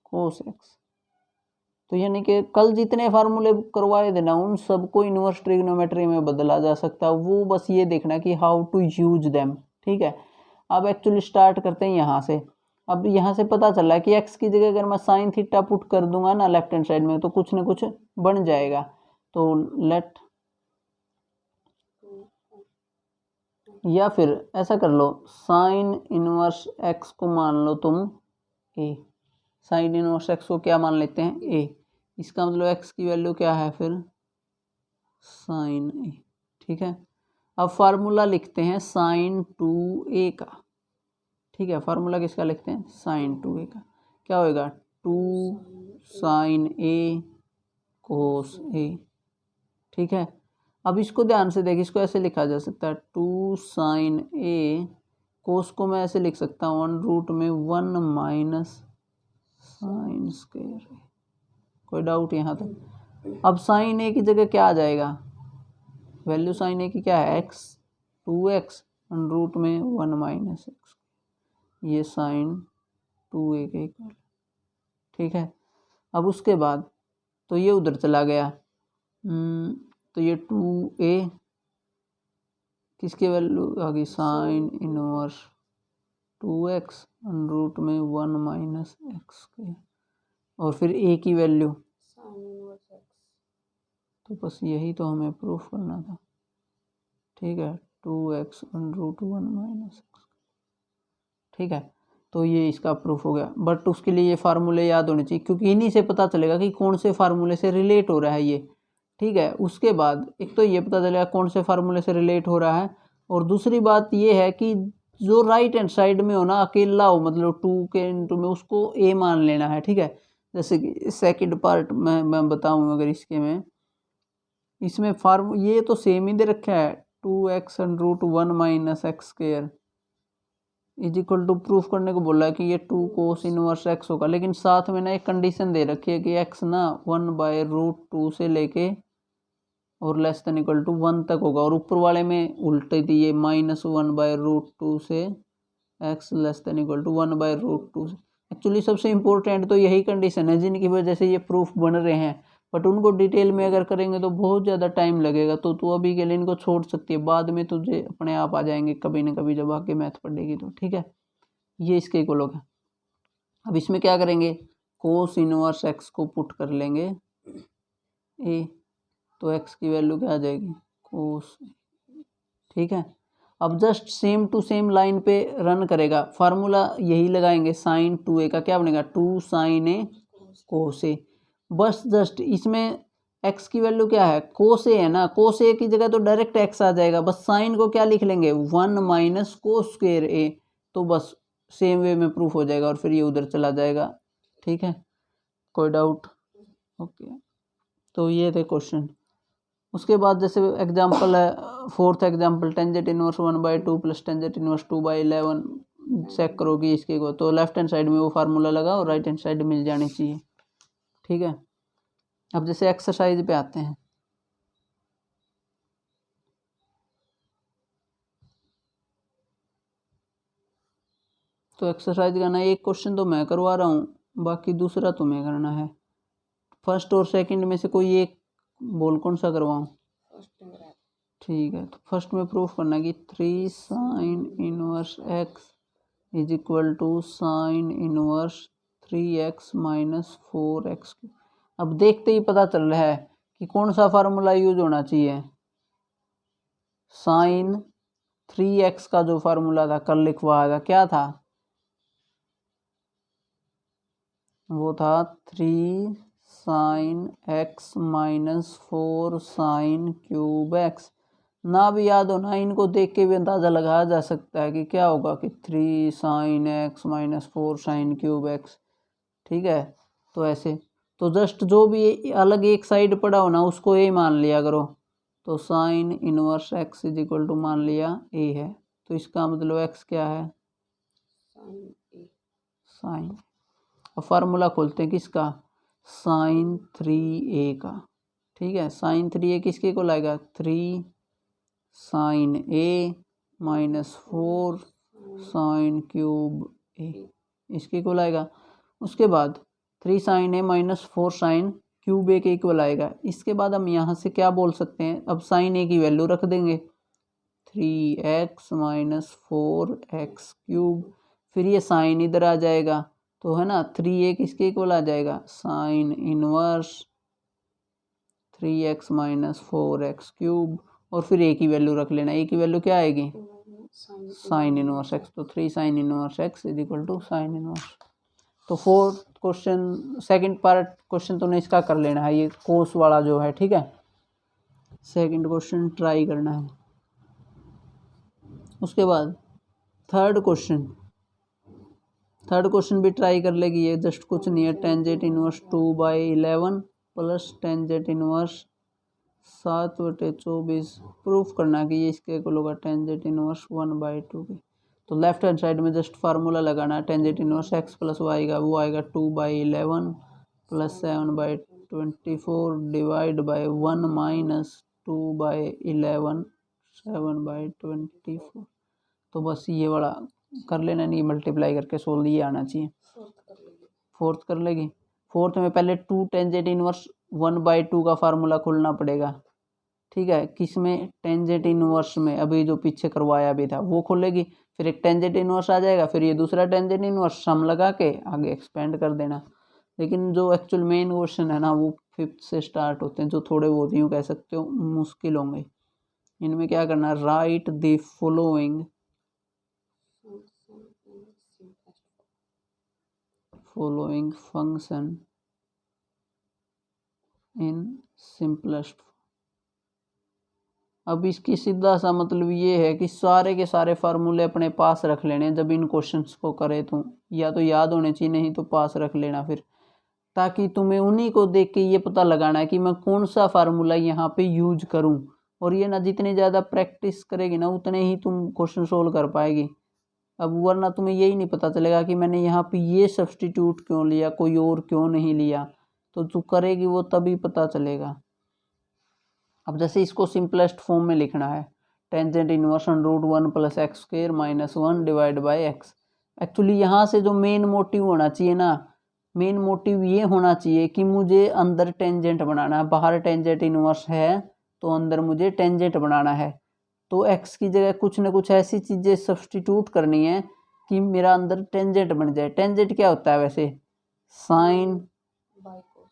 कोस एक्स। तो यानी कि कल जितने फार्मूले करवाए देना उन सबको इनवर्स ट्रिग्नोमेट्री में बदला जा सकता है, वो बस ये देखना कि हाउ टू यूज देम। ठीक है, अब एक्चुअली स्टार्ट करते हैं यहाँ से। अब यहाँ से पता चल रहा है कि x की जगह अगर मैं साइन थीटा पुट कर दूंगा ना लेफ्ट हैंड साइड में, तो कुछ ना कुछ बन जाएगा। तो लेट, या फिर ऐसा कर लो, साइन इनवर्स x को मान लो तुम a, साइन इनवर्स x को क्या मान लेते हैं a, इसका मतलब x की वैल्यू क्या है फिर साइन a। ठीक है, अब फार्मूला लिखते हैं साइन 2a का। ठीक है, फार्मूला किसका लिखते हैं, साइन 2a का, क्या होएगा 2 साइन a कोस a। ठीक है, अब इसको ध्यान से देख, इसको ऐसे लिखा जा सकता है 2 साइन a, कोस को मैं ऐसे लिख सकता हूँ 1 रूट में 1 माइनस साइन स्क्वायर। कोई डाउट यहाँ तक। अब साइन a की जगह क्या आ जाएगा, वैल्यू साइन a की क्या है x, 2x रूट में 1 माइनस एक्स, ये साइन 2a के इक्वल। ठीक है, अब उसके बाद तो ये उधर चला गया, तो ये 2a किसकी वैल्यू आ गई, sign inverse 2x under root में 1 माइनस एक्स के, और फिर a की वैल्यू साइन इनवर्स एक्स। तो बस यही तो हमें प्रूफ करना था, ठीक है, 2x under root 1 minus x, ठीक है। तो ये इसका प्रूफ हो गया, बट उसके लिए ये फार्मूले याद होने चाहिए, क्योंकि इन्हीं से पता चलेगा कि कौन से फार्मूले से रिलेट हो रहा है ये, ठीक है। उसके बाद एक तो ये पता चलेगा कौन से फार्मूले से रिलेट हो रहा है, और दूसरी बात ये है कि जो राइट हैंड साइड में हो ना, अकेला हो, मतलब 2 के इंटू में, उसको a मान लेना है, ठीक है। जैसे कि सेकंड पार्ट में मैं बताऊं, अगर इसके में इसमें फार्म ये तो सेम ही दे रखा है, 2x under root 1 minus x square is equal to, proof करने को बोला है कि ये 2 कोस इनवर्स x होगा, लेकिन साथ में ना एक कंडीशन दे रखी है कि x ना 1 बाय रूट 2 से लेके और लेस देन इक्वल टू 1 तक होगा, और ऊपर वाले में उल्टे थी, ये -1 बाय रूट 2 से x less than equal to 1 by root 2 से। एक्चुअली सबसे इंपॉर्टेंट तो यही कंडीशन है जिनकी वजह से ये प्रूफ बन रहे हैं, बट उनको डिटेल में अगर करेंगे तो बहुत ज़्यादा टाइम लगेगा, तो तू अभी के लिए इनको छोड़ सकती है, बाद में तुझे अपने आप आ जाएंगे कभी ना कभी जब आके मैथ पढ़ेगी तो, ठीक है। ये इसके इक्वल होगा। अब इसमें क्या करेंगे, कोस इनवर्स एक्स को पुट कर लेंगे ए, तो एक्स की वैल्यू क्या आ जाएगी, कोस, ठीक है। अब just same to same line पे रन करेगा, फार्मूला यही लगाएंगे, साइन 2a का क्या बनेगा, 2 साइन ए कोस ए। बस जस्ट इसमें x की वैल्यू क्या है, कोस ए है ना, कोस ए की जगह तो डायरेक्ट x आ जाएगा, बस साइन को क्या लिख लेंगे, 1 माइनस कोस स्क्वायर ए, तो बस सेम वे में प्रूफ हो जाएगा, और फिर ये उधर चला जाएगा, ठीक है। कोई डाउट, ओके। तो ये थे क्वेश्चन। उसके बाद जैसे एग्जांपल है, fourth example, tangent inverse 1/2 plus tangent inverse 2/11 check करोगी इसके को, तो लेफ्ट हैंड साइड में वो फार्मूला लगा और राइट हैंड साइड मिल जानी चाहिए, ठीक है। अब जैसे एक्सरसाइज पे आते हैं, तो एक्सरसाइज का ना एक क्वेश्चन तो मैं करवा रहा हूँ, बाकी दूसरा तुम्हें करना है। फर्स्ट और सेकंड में से कोई एक बोल, कौन सा करवाऊँ, ठीक है। तो फर्स्ट में प्रूफ करना है कि 3 sine inverse x is equal to sine inverse 3x minus 4x। अब देखते ही पता चल रहा है कि कौन सा फार्मूला यूज होना चाहिए, साइन 3x का जो फार्मूला था कल लिखवाया था, क्या था वो था 3 sine x minus 4 sine cube x। ना भी याद हो ना, इनको देख के भी अंदाज़ा लगाया जा सकता है कि क्या होगा, कि 3 sine x minus 4 sine cube x, ठीक है। तो ऐसे, तो जस्ट जो भी अलग एक साइड पड़ा हो ना उसको ए मान लिया करो, तो sine inverse x is equal to मान लिया ए है, तो इसका मतलब x क्या है, साइन। अब फार्मूला खोलते हैं किसका, साइन 3a का, ठीक है। साइन 3a किसके को लाएगा, 3 sine a minus 4 sine cube a, इसके को लाएगा। उसके बाद 3 sine a minus 4 sine cube a के इक्वल आएगा। इसके बाद हम यहाँ से क्या बोल सकते हैं, अब साइन ए की वैल्यू रख देंगे 3x माइनस 4x क्यूब, फिर ये साइन इधर आ जाएगा, तो है ना 3a किसके इक्वल आ जाएगा, sign inverse 3x minus 4x cube, और फिर a की वैल्यू रख लेना, a की वैल्यू क्या आएगी, साइन इनवर्स x, तो 3 sine inverse x is equal to sine inverse. तो fourth question, second part question तुमने इसका कर लेना है, ये कोस वाला जो है, ठीक है। सेकंड क्वेश्चन ट्राई करना है। उसके बाद थर्ड क्वेश्चन भी ट्राई कर लेगी, ये जस्ट कुछ नहीं है, tangent inverse 2/11 plus tangent inverse 7/24 proof करना कि ये इसके इक्वल होगा टेंजेंट इनवर्स 1/2 की। तो लेफ्ट हैंड साइड में जस्ट फार्मूला लगाना है, tangent inverse x plus y का, वो आएगा 2/11 प्लस 7/24 डिवाइड बाई 1 माइनस 2/11 7/24। तो बस ये वाला कर लेना, नहीं मल्टीप्लाई करके सोल्व ये आना चाहिए। फोर्थ कर लेगी, फोर्थ में पहले 2 टेंजेंट इनवर्स 1/2 का फार्मूला खोलना पड़ेगा, ठीक है, किस में, टेंजेंट इनवर्स में। अभी जो पीछे करवाया भी था वो खोलेगी, फिर एक टेंजेंट इनवर्स आ जाएगा, फिर ये दूसरा टेंजेंट इनवर्स, सम लगा के आगे एक्सपेंड कर देना। लेकिन जो एक्चुअल मेन क्वेश्चन है ना वो 5th से स्टार्ट होते हैं, जो थोड़े बहुत यूँ कह सकते हो मुश्किल होंगे। इनमें क्या करना है, right the following function in simplest. अब इसकी सीधा सा मतलब ये है कि सारे के सारे फार्मूले अपने पास रख लेने जब इन क्वेश्चंस को करे, तो या तो याद होने चाहिए, नहीं तो पास रख लेना फिर, ताकि तुम्हें उन्हीं को देख के ये पता लगाना है कि मैं कौन सा फार्मूला यहाँ पे यूज करूँ। और ये ना जितनी ज़्यादा प्रैक्टिस करेगी ना उतने ही तुम क्वेश्चन सोल्व कर पाएगी। अब वरना तुम्हें यही नहीं पता चलेगा कि मैंने यहाँ पे ये सब्स्टिट्यूट क्यों लिया, कोई और क्यों नहीं लिया, तो तू करेगी वो तभी पता चलेगा। अब जैसे इसको सिंपलेस्ट फॉर्म में लिखना है, tangent inverse √1 + x² - 1 divide by x। Actually यहाँ से जो मेन मोटिव होना चाहिए ना, मेन मोटिव ये होना चाहिए कि मुझे अंदर टेंजेंट बनाना है, बाहर टेंजेंट इनवर्स है तो अंदर मुझे टेंजेंट बनाना है। तो x की जगह कुछ ना कुछ ऐसी चीज़ें सब्स्टिट्यूट करनी है कि मेरा अंदर टेंजेंट बन जाए। टेंजेंट क्या होता है वैसे, साइन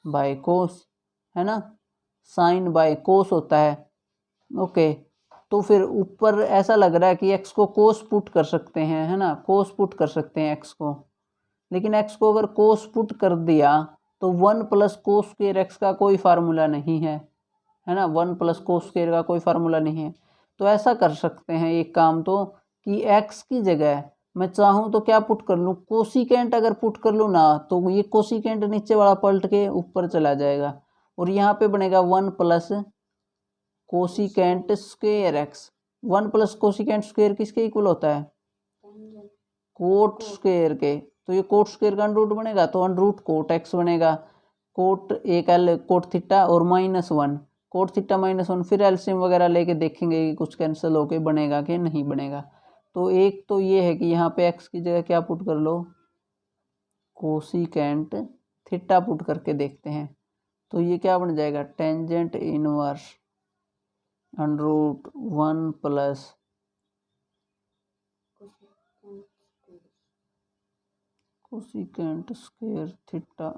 बाय कोस, है ना, साइन बाय कोस होता है। ओके, तो फिर ऊपर ऐसा लग रहा है कि x को कोस पुट कर सकते हैं, है ना, कोस पुट कर सकते हैं x को। लेकिन x को अगर कोस पुट कर दिया तो 1 + cos² x का कोई फार्मूला नहीं है, है ना, 1 + cos² का कोई फार्मूला नहीं है। तो ऐसा कर सकते हैं एक काम, तो कि x की जगह मैं चाहूँ तो क्या पुट कर लूँ, कोसिकेंट अगर पुट कर लूँ ना तो ये कोसिकेंट नीचे वाला पलट के ऊपर चला जाएगा और यहाँ पे बनेगा 1 + cosecant square x। 1 + cosecant square किसके इक्वल होता है, कोट स्क्वायर के। तो ये कोट स्क्वायर का अंडर रूट बनेगा तो अंडर रूट कोट x बनेगा, कोट एक एल कोट थीटा और -1 कोट थीटा -1। फिर एलसीएम वगैरह लेके देखेंगे कि कुछ कैंसिल होके बनेगा कि नहीं बनेगा। तो एक तो ये है कि यहाँ पे x की जगह क्या पुट कर लो, कोसिकेंट थीटा पुट करके देखते हैं। तो ये क्या बन जाएगा, tangent inverse √1 + cosecant square theta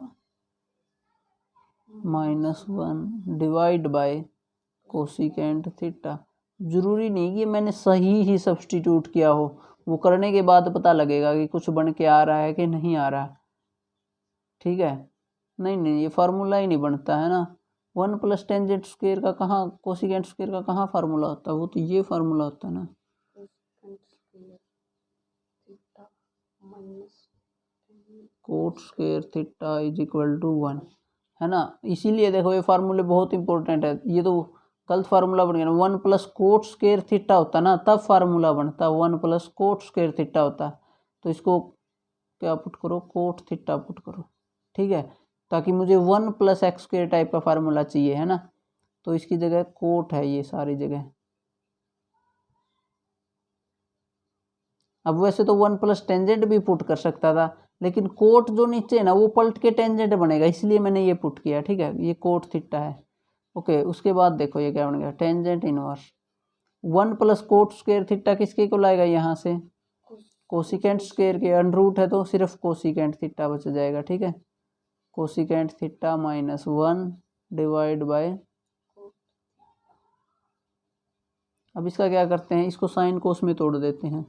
-1 divide by cosecant theta. जरूरी नहीं कि मैंने सही ही सब्स्टिट्यूट किया हो, वो करने के बाद पता लगेगा कि कुछ बन के आ रहा है कि नहीं आ रहा। ठीक है, नहीं ये फार्मूला ही नहीं बनता है ना। 1 + टेंजेंट स्क्वायर का कहाँ, कोसिकेंट स्क्वायर का कहाँ फार्मूला होता है, वो तो ये फार्मूला होता है ना, कोट स्क्वायर थीटा = 1, है ना। इसीलिए देखो ये फार्मूले बहुत इंपॉर्टेंट है। ये तो गलत फार्मूला बन गया ना, 1 + कोट स्क्वायर थीटा होता ना तब फार्मूला बनता, 1 + कोट स्क्वायर थीटा होता। तो इसको क्या पुट करो, कोट थीटा पुट करो, ठीक है, ताकि मुझे 1 + x² टाइप का फार्मूला चाहिए, है ना। तो इसकी जगह कोट है ये सारी जगह। अब वैसे तो 1 + टेंजेंट भी पुट कर सकता था, लेकिन कोट जो नीचे है ना वो पलट के टेंजेंट बनेगा, इसलिए मैंने ये पुट किया। ठीक है, ये कोट थीटा है। ओके, उसके बाद देखो ये क्या बन गया, tangent inverse 1 + coat square theta किसके को लाएगा, यहाँ से कोसिकेंट स्क्वायर के, अंडर रूट है तो सिर्फ कोसिकेंट थीटा बच जाएगा। ठीक है, कोसिकेंट थीटा -1 डिवाइड बाय। अब इसका क्या करते हैं, इसको साइन कोस में तोड़ देते हैं।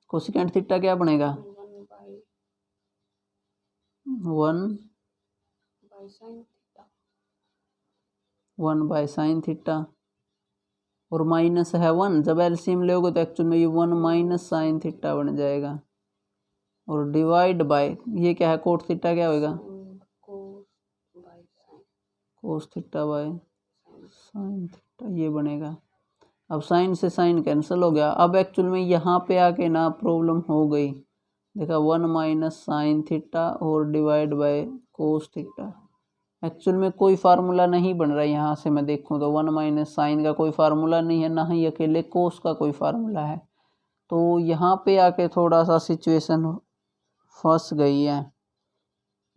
कोसिकेंट थीटा क्या बनेगा, 1/sin थीटा और माइनस है 1, जब एलसीएम लोगे तो एक्चुअल में ये 1 - sin थीटा बन जाएगा और डिवाइड बाय ये क्या है, कोट थीटा क्या होगा, cos theta by sine theta, ये बनेगा। अब साइन से साइन कैंसिल हो गया। अब एक्चुअल में यहाँ पे आके ना प्रॉब्लम हो गई, देखा 1 - sin थीटा और divide by cos theta. Actual में कोई फार्मूला नहीं बन रहा है, यहाँ से मैं देखूँ तो 1 - sin का कोई फार्मूला नहीं है, ना ही अकेले कोस का कोई फार्मूला है। तो यहाँ पे आके थोड़ा सा सिचुएशन फंस गई है।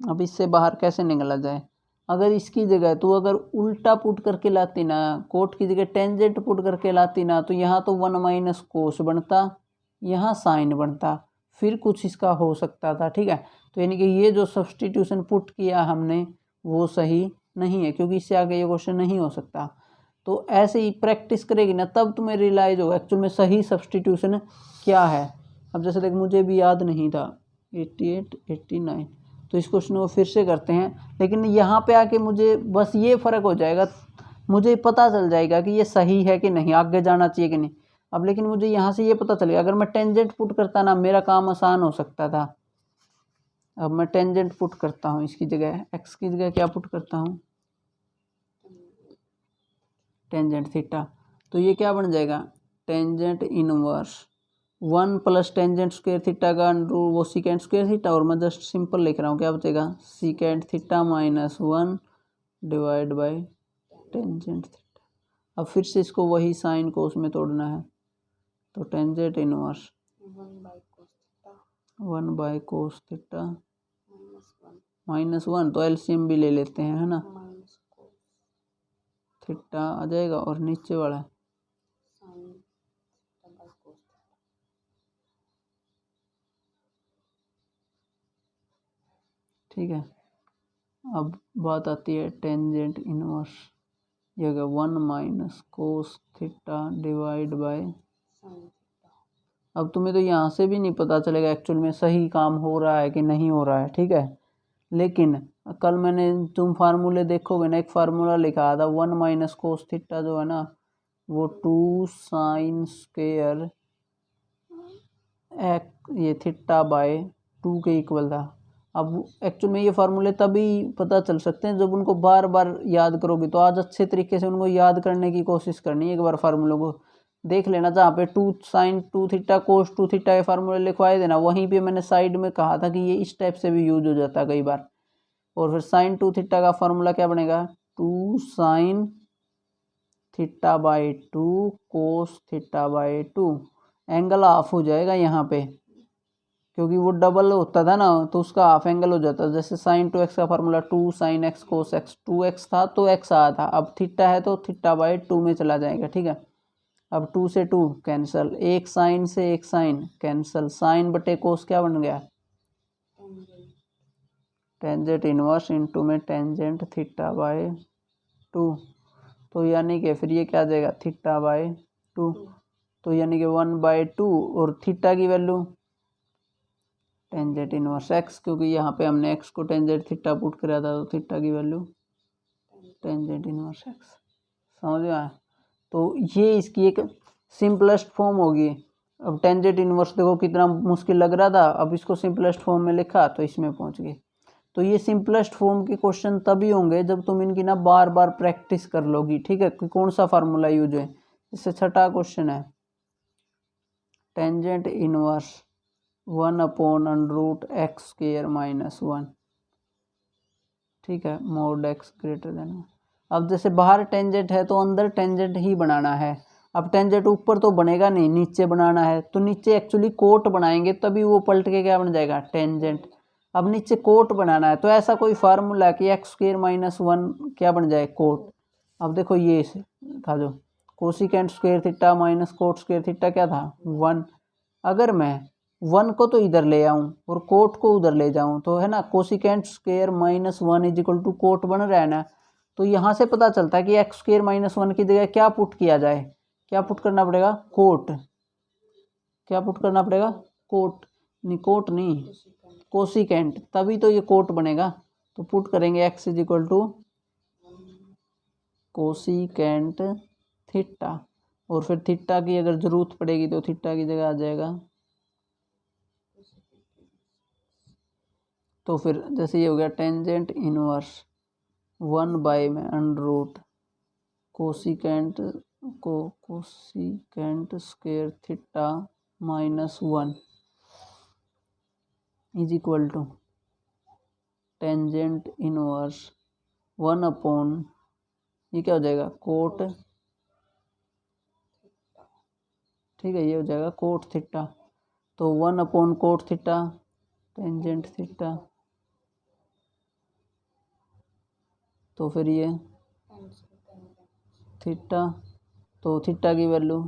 अब इससे बाहर कैसे निकला जाए, अगर इसकी जगह तू अगर उल्टा पुट करके लाती ना, कोट की जगह टेंजेंट पुट करके लाती ना, तो यहाँ तो 1 माइनस कोस बनता, यहाँ साइन बनता, फिर कुछ इसका हो सकता था। ठीक है, तो यानी कि ये जो सब्सटीट्यूशन पुट किया हमने वो सही नहीं है, क्योंकि इससे आगे ये क्वेश्चन नहीं हो सकता। तो ऐसे ही प्रैक्टिस करेगी ना तब तुम्हें रियलाइज होगा एक्चुअल में सही सब्सटीट्यूशन क्या है। अब जैसे देख मुझे भी याद नहीं था 88 89, तो इस क्वेश्चन को फिर से करते हैं, लेकिन यहाँ पे आके मुझे बस ये फ़र्क हो जाएगा, मुझे पता चल जाएगा कि ये सही है कि नहीं, आगे जाना चाहिए कि नहीं। अब लेकिन मुझे यहाँ से ये पता चलेगा, अगर मैं टेंजेंट पुट करता ना मेरा काम आसान हो सकता था। अब मैं टेंजेंट पुट करता हूँ, इसकी जगह एक्स की जगह क्या पुट करता हूँ, टेंजेंट थीटा। तो ये क्या बन जाएगा, tangent inverse 1 plus tangent square theta का अंडर वो सीकेंट स्क्वायर थीटा, और मैं जस्ट सिंपल लिख रहा हूँ, क्या बचेगा secant theta minus 1 divide by tangent theta. अब फिर से इसको वही साइन को उसमें तोड़ना है, तो tangent inverse 1 by cos theta minus 1, तो एलसीएम भी ले लेते हैं, है ना, थीटा आ जाएगा और नीचे वाला ठीक है। अब बात आती है टेंजेंट इनवर्स, ये होगा 1 minus cos theta divide bye. अब तुम्हें तो यहाँ से भी नहीं पता चलेगा एक्चुअल में सही काम हो रहा है कि नहीं हो रहा है। ठीक है, लेकिन कल मैंने तुम फार्मूले देखोगे ना, एक फार्मूला लिखा था 1 माइनस कोस थीटा जो है ना वो 2 साइन स्क्वेयर ये थीटा बाय 2 के इक्वल था। अब एक्चुअल में ये फार्मूले तभी पता चल सकते हैं जब उनको बार बार याद करोगे, तो आज अच्छे तरीके से उनको याद करने की कोशिश करनी है। एक बार फार्मूलों को देख लेना, जहाँ पे 2 साइन 2 थीटा कोस 2 थीटा ये फार्मूले लिखवाए देना, वहीं पे मैंने साइड में कहा था कि ये इस टाइप से भी यूज हो जाता है कई बार। और फिर साइन 2 थीटा का फार्मूला क्या बनेगा, 2 sine theta by 2 cos theta by 2, angle half हो जाएगा यहाँ पे, क्योंकि वो डबल होता था ना तो उसका हाफ एंगल हो जाता है। जैसे साइन 2x का formula 2 sine x cos x, 2x था तो x आया था, अब थीटा है तो थीटा बाई 2 में चला जाएगा। ठीक है, अब 2 से 2 कैंसिल, एक साइन से एक साइन कैंसिल, साइन बटे कोस क्या बन गया, टेंजेंट इनवर्स इनटू में टेंजेंट थीटा बाय 2, तो यानी कि फिर ये क्या आ जाएगा थीटा बाय 2, तो यानी कि 1/2 और थीटा की वैल्यू टेंजेंट इनवर्स एक्स, क्योंकि यहाँ पे हमने एक्स को टेंजेंट थीटा पुट करा था, तो थीटा की वैल्यू टेंजेंट इनवर्स एक्स। समझ में आया, तो ये इसकी एक सिंपलेस्ट फॉर्म होगी। अब टेंजेंट इनवर्स देखो कितना मुश्किल लग रहा था, अब इसको सिंपलेस्ट फॉर्म में लिखा तो इसमें पहुंच गए। तो ये सिंपलेस्ट फॉर्म के क्वेश्चन तभी होंगे जब तुम इनकी ना बार बार प्रैक्टिस कर लोगी। ठीक है, कि कौन सा फार्मूला यूज है। इससे छठा क्वेश्चन है टेंजेंट इनवर्स 1/√x² माइनस 1। ठीक है, मोड x ग्रेटर देन। अब जैसे बाहर टेंजेंट है तो अंदर टेंजेंट ही बनाना है। अब टेंजेंट ऊपर तो बनेगा नहीं, नीचे बनाना है, तो नीचे एक्चुअली कोट बनाएंगे तभी वो पलट के क्या बन जाएगा टेंजेंट। अब नीचे कोट बनाना है तो ऐसा कोई फार्मूला कि x² माइनस 1 क्या बन जाए कोट। अब देखो ये था जो cosecant square theta minus cot square theta क्या था 1। अगर मैं 1 को तो इधर ले आऊं और कोट को उधर ले जाऊं तो है ना cosecant square minus 1 is equal to cot बन रहा है ना। तो यहाँ से पता चलता है कि x² माइनस 1 की जगह क्या पुट किया जाए, क्या पुट करना पड़ेगा कोट, क्या पुट करना पड़ेगा कोट, नहीं कोट नहीं कोसिकेंट, तभी तो ये कोट बनेगा। तो पुट करेंगे x is equal to cosecant theta, और फिर थीटा की अगर जरूरत पड़ेगी तो थीटा की जगह आ जाएगा। तो फिर जैसे ये हो गया टेंजेंट इनवर्स 1 बाय में under cosecant square theta minus 1 is equal to tangent inverse 1 ये क्या हो जाएगा कोट। ठीक है, ये हो जाएगा कोट थीटा, तो 1/कोट थीटा टेंजेंट थीटा तो फिर ये थीटा, तो थीटा की वैल्यू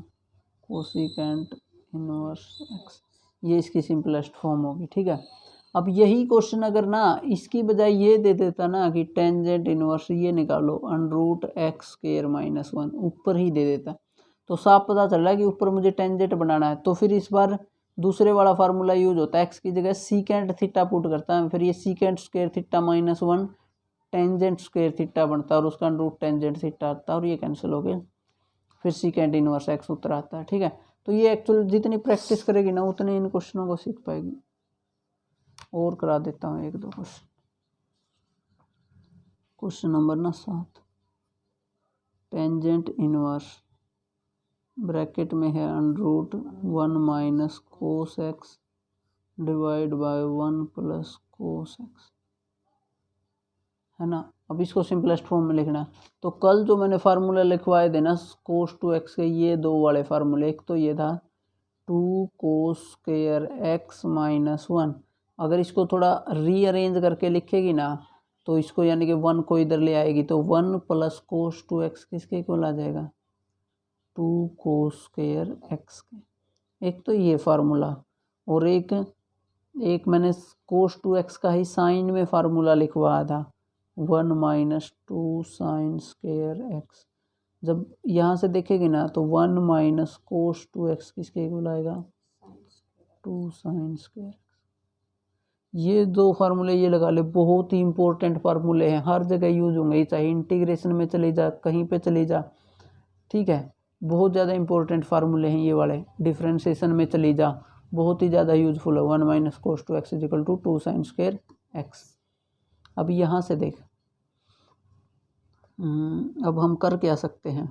कोसिकेंट इनवर्स एक्स, ये इसकी सिंपलेस्ट फॉर्म होगी। ठीक है, अब यही क्वेश्चन अगर ना इसकी बजाय ये दे देता ना कि टेंजेंट इनवर्स ये निकालो √x² - 1, ऊपर ही दे देता, तो साफ पता चल रहा है कि ऊपर मुझे टेंजेंट बनाना है। तो फिर इस बार दूसरे वाला फार्मूला यूज होता है, एक्स की जगह सीकेंट थीटा पुट करता है, फिर ये secant square theta -1 tangent square theta बनता है और उसका रूट टेंजेंट थीटा आता है और ये कैंसिल हो गया, फिर सीकेंट इनवर्स एक्स उत्तर आता है। ठीक है, तो ये एक्चुअल जितनी प्रैक्टिस करेगी ना उतनी इन क्वेश्चनों को सीख पाएगी। और करा देता हूँ 1-2 question. Question number 7, tangent inverse bracket में है √1 - cos x divide by 1 + cos x, है ना। अब इसको सिंपलेस्ट फॉर्म में लिखना है। तो कल जो मैंने फार्मूला लिखवाए थे ना cos 2x के, ये दो वाले फार्मूले, एक तो ये था 2 cos² x - 1, अगर इसको थोड़ा रीअरेंज करके लिखेगी ना तो इसको यानी कि 1 को इधर ले आएगी तो 1 + cos 2x किसके इक्वल आ जाएगा, 2 cos² x के। एक तो ये फार्मूला, और एक मैंने cos 2x का ही साइन में फार्मूला लिखवाया था 1 - 2 sin² x। जब यहाँ से देखेगी ना तो 1 - cos 2x किसके इक्वल आएगा, 2 sin²। ये दो फार्मूले ये लगा ले, बहुत ही इंपॉर्टेंट फार्मूले हैं, हर जगह यूज होंगे, चाहे इंटीग्रेशन में चले जा, कहीं पे चले जा। ठीक है, बहुत ज़्यादा इंपॉर्टेंट फार्मूले हैं ये वाले, डिफ्रेंशिएशन में चली जा, बहुत ही ज़्यादा यूजफुल है। 1 - cos 2x = 2 sin² x। अब यहाँ से देख, अब हम कर क्या सकते हैं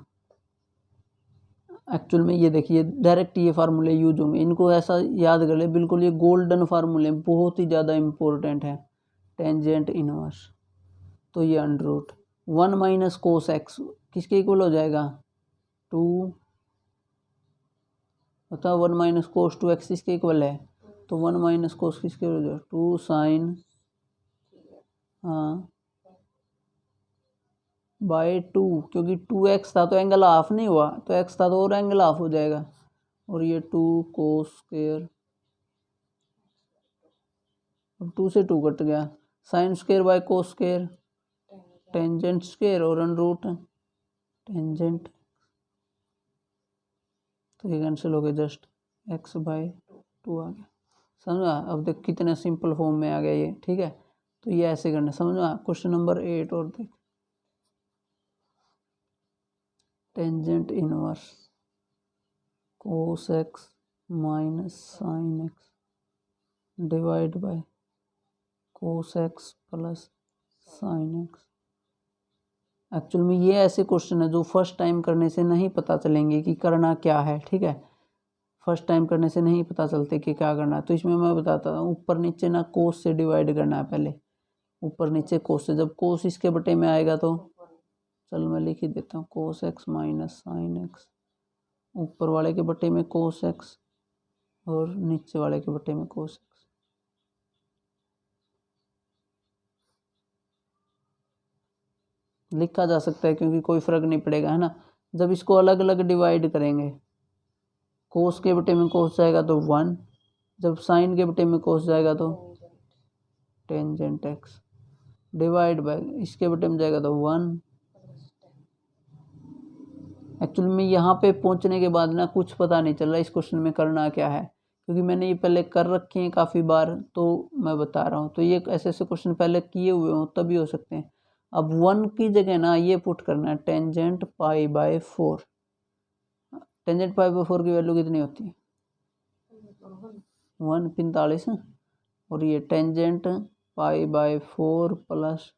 एक्चुअल में, ये देखिए डायरेक्ट ये फार्मूले यूज होंगे, इनको ऐसा याद कर ले, बिल्कुल ये गोल्डन फार्मूले बहुत ही ज़्यादा इंपॉर्टेंट है। टेंजेंट इनवर्स, तो ये √1 - cos x किसके इक्वल हो जाएगा, 2, बताओ 1 - cos 2x किसके इक्वल है, तो 1 - cos किसके इक्वल है, 2 sin, हाँ बाय 2, क्योंकि 2x था तो एंगल हाफ नहीं हुआ, तो x था तो और एंगल हाफ हो जाएगा, और ये 2 cos², अब 2 से 2 कट गया, sin² by cos², tangent square और टेंजेंट, तो ये कैंसिल हो गया, जस्ट x/2 आ गया। समझा, अब देख कितने सिंपल फॉर्म में आ गया ये। ठीक है, तो ये ऐसे करना, समझा। क्वेश्चन नंबर 8 और देख, tangent inverse cos x - sin x divide by cos x + sin x। Actual में ये ऐसे क्वेश्चन है जो फर्स्ट टाइम करने से नहीं पता चलेंगे कि करना क्या है। ठीक है, फर्स्ट टाइम करने से नहीं पता चलते कि क्या करना है, तो इसमें मैं बताता हूँ, ऊपर नीचे ना cos से डिवाइड करना है पहले, ऊपर नीचे cos से, जब cos इसके बटे में आएगा तो चल मैं लिख ही देता हूँ, cos x - sin x, ऊपर वाले के बटे में cos x और नीचे वाले के बटे में cos x। लिखा जा सकता है क्योंकि कोई फर्क नहीं पड़ेगा, है ना। जब इसको अलग अलग डिवाइड करेंगे, cos के बटे में cos जाएगा तो 1, जब sin के बटे में cos जाएगा तो टेंजेंट x डिवाइड बाय इसके बटे में जाएगा तो 1। एक्चुअली में यहाँ पे पहुँचने के बाद ना कुछ पता नहीं चल रहा इस क्वेश्चन में करना क्या है, क्योंकि मैंने ये पहले कर रखे हैं काफ़ी बार, तो मैं बता रहा हूँ। तो ये ऐसे ऐसे क्वेश्चन पहले किए हुए हों तभी हो सकते हैं। अब 1 की जगह ना ये पुट करना है टेंजेंट π/4। टेंजेंट π/4 की वैल्यू कितनी होती है, 145, और ये टेंजेंट π/4 प्लस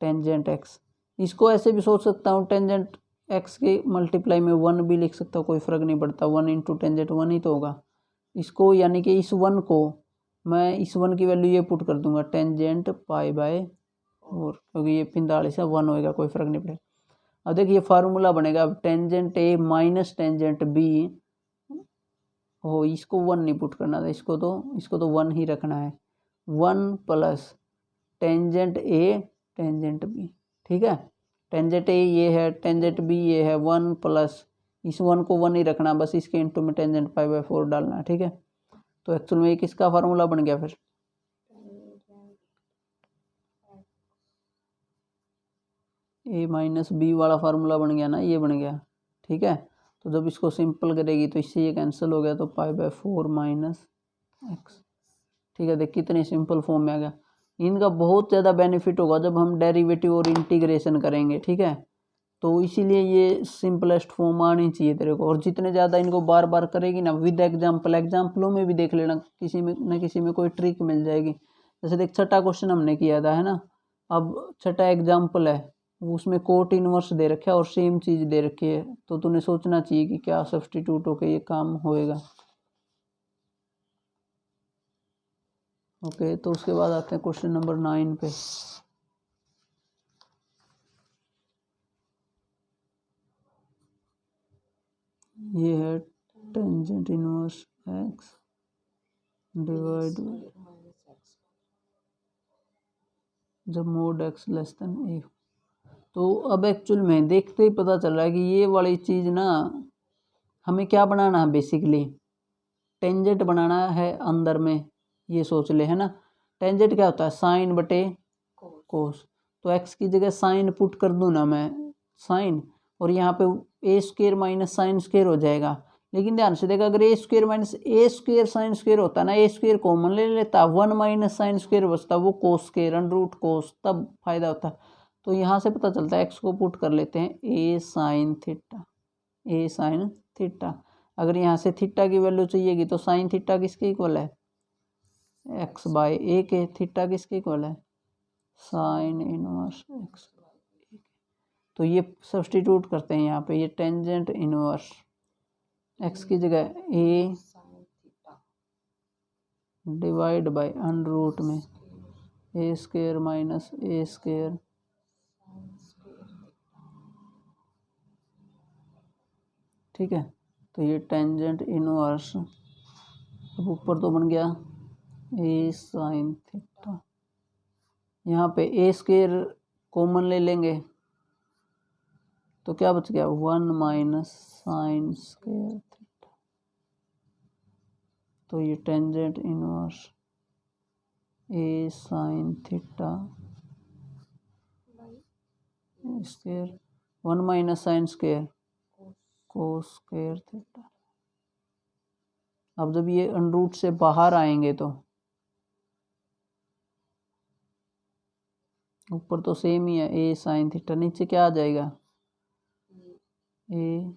टेंजेंट x। इसको ऐसे भी सोच सकता हूँ, टेंजेंट x के मल्टीप्लाई में 1 भी लिख सकता हूँ, कोई फ़र्क नहीं पड़ता, 1 × टेंजेंट 1 ही तो होगा। इसको यानी कि इस 1 को मैं इस 1 की वैल्यू ये पुट कर दूंगा टेंजेंट π/4, क्योंकि ये 45 है, 1 होएगा, कोई फ़र्क नहीं पड़ेगा। अब देखिए फार्मूला बनेगा, अब tangent a minus tangent b हो, इसको 1 नहीं पुट करना था, इसको तो 1 ही रखना है, 1 plus tangent a tangent b. ठीक है, टेंजेंट ए ये है, टेंजेंट बी ये है, 1 प्लस इस 1 को 1 ही रखना, बस इसके इंटू में टेंजेंट π/4 डालना है। ठीक है, तो एक्चुअल में ये किसका फार्मूला बन गया फिर, ए माइनस बी वाला फार्मूला बन गया ना, ये बन गया। ठीक है, तो जब इसको सिंपल करेगी तो इससे ये कैंसिल हो गया, तो π/4 माइनस एक्स। ठीक है, देख कितने सिंपल फॉर्म में आ गया। इनका बहुत ज़्यादा बेनिफिट होगा जब हम डेरिवेटिव और इंटीग्रेशन करेंगे। ठीक है, तो इसीलिए ये सिंपलेस्ट फॉर्म आनी चाहिए तेरे को, और जितने ज़्यादा इनको बार बार करेगी ना विद एग्जाम्पल, एग्जाम्पलों में भी देख लेना, किसी में न किसी में कोई ट्रिक मिल जाएगी। जैसे देख छठा क्वेश्चन हमने किया था, है ना, अब छठा एग्जाम्पल है, उसमें कोट इनवर्स दे रखा है और सेम चीज़ दे रखी है, तो तूने सोचना चाहिए कि क्या सब्स्टिट्यूट होकर ये काम होएगा। ओके, तो उसके बाद आते हैं क्वेश्चन नंबर 9 पे। ये है टेंजेंट इनवर्स एक्स डिवाइड जब मोड एक्स लेस देन ए। तो अब एक्चुअल में देखते ही पता चल रहा है कि ये वाली चीज़ ना हमें क्या बनाना है, बेसिकली टेंजेंट बनाना है अंदर में, ये सोच ले, है ना। टेंजेंट क्या होता है, साइन बटे कोस, तो एक्स की जगह साइन पुट कर दूँ ना मैं, साइन, और यहाँ पे ए स्क्वेयर माइनस साइन स्क्वेयर हो जाएगा। लेकिन ध्यान से देखा, अगर ए स्क्वेयर माइनस ए स्क्वेयर साइन स्क्वेयर होता ना, ए स्क्वेयर कॉमन ले लेता, 1 माइनस साइन स्क्वेयर बचता, वो कोस स्क्वेयर √ कोस, तब फायदा होता। तो यहाँ से पता चलता है, एक्स को पुट कर लेते हैं ए साइन थीटा, ए साइन थीटा। अगर यहाँ से थीटा की वैल्यू चाहिएगी तो साइन थीटा किसके इक्वल है, x/a के, थीटा किसके इक्वल है, साइन इनवर्स x। तो ये सब्स्टिट्यूट करते हैं यहाँ पे, ये टेंजेंट इनवर्स x की जगह a डिवाइड बाय √ में a square minus a square ठीक है। तो ये टेंजेंट इनवर्स, अब ऊपर तो बन गया ए साइन थीटा, यहाँ पे ए स्क्वेयर कॉमन ले लेंगे तो क्या बच गया, 1 माइनस साइन स्क्वेयर थीटा। तो ये tangent inverse a sine theta square 1 minus sine square cos square theta. अब जब ये √ से बाहर आएंगे तो ऊपर तो सेम ही है ए साइन थीटा, नीचे क्या आ जाएगा, ए,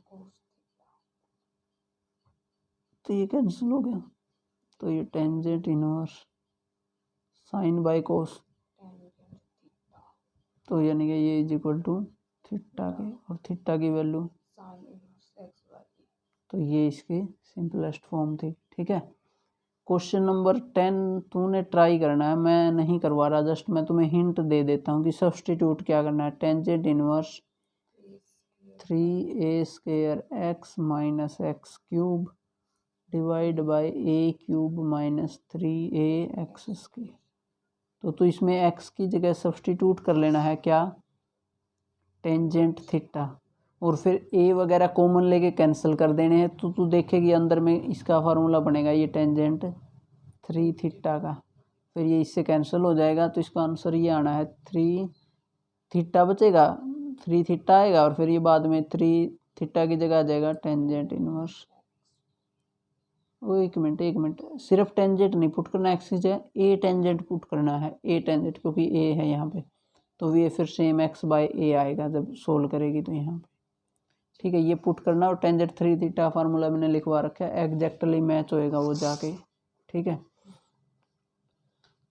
तो ये कैंसिल हो गया। तो ये tangent inverse sine by cos, तो यानी कि ये इज इक्वल टू थीटा के, और थीटा की वैल्यू, तो ये इसकी सिंपलेस्ट फॉर्म थी। ठीक है, क्वेश्चन नंबर 10 तूने ट्राई करना है, मैं नहीं करवा रहा, जस्ट मैं तुम्हें हिंट दे देता हूँ कि सब्स्टिट्यूट क्या करना है। Tangent inverse 3a square x minus x cube divide by a cube minus 3a x square. तो तू इसमें x की जगह सब्स्टिट्यूट कर लेना है क्या, टेंजेंट थीटा, और फिर a वगैरह कॉमन लेके कैंसिल कर देने हैं। तो तू देखेगी अंदर में इसका फार्मूला बनेगा, ये टेंजेंट 3 थीटा का, फिर ये इससे कैंसिल हो जाएगा, तो इसका आंसर ये आना है 3 थीटा बचेगा, 3 थीटा आएगा, और फिर ये बाद में 3 थीटा की जगह आ जाएगा टेंजेंट इनवर्स। वो एक मिनट, सिर्फ टेंजेंट नहीं पुट करना, एक्स की जगह ए टेंजेंट पुट करना है, ए टेंजेंट, क्योंकि ए है यहाँ पे, तो ये फिर सेम x/a आएगा जब सोल्व करेगी तो यहाँ पे। ठीक है, ये पुट करना, और टेंजेंट 3 थीटा फार्मूला मैंने लिखवा रखा है, एग्जैक्टली मैच होएगा वो जाके। ठीक है,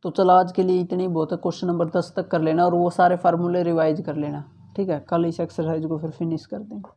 तो चलो आज के लिए इतनी बहुत है, क्वेश्चन नंबर 10 तक कर लेना और वो सारे फार्मूले रिवाइज कर लेना। ठीक है, कल इस एक्सरसाइज को फिर फिनिश कर देंगे।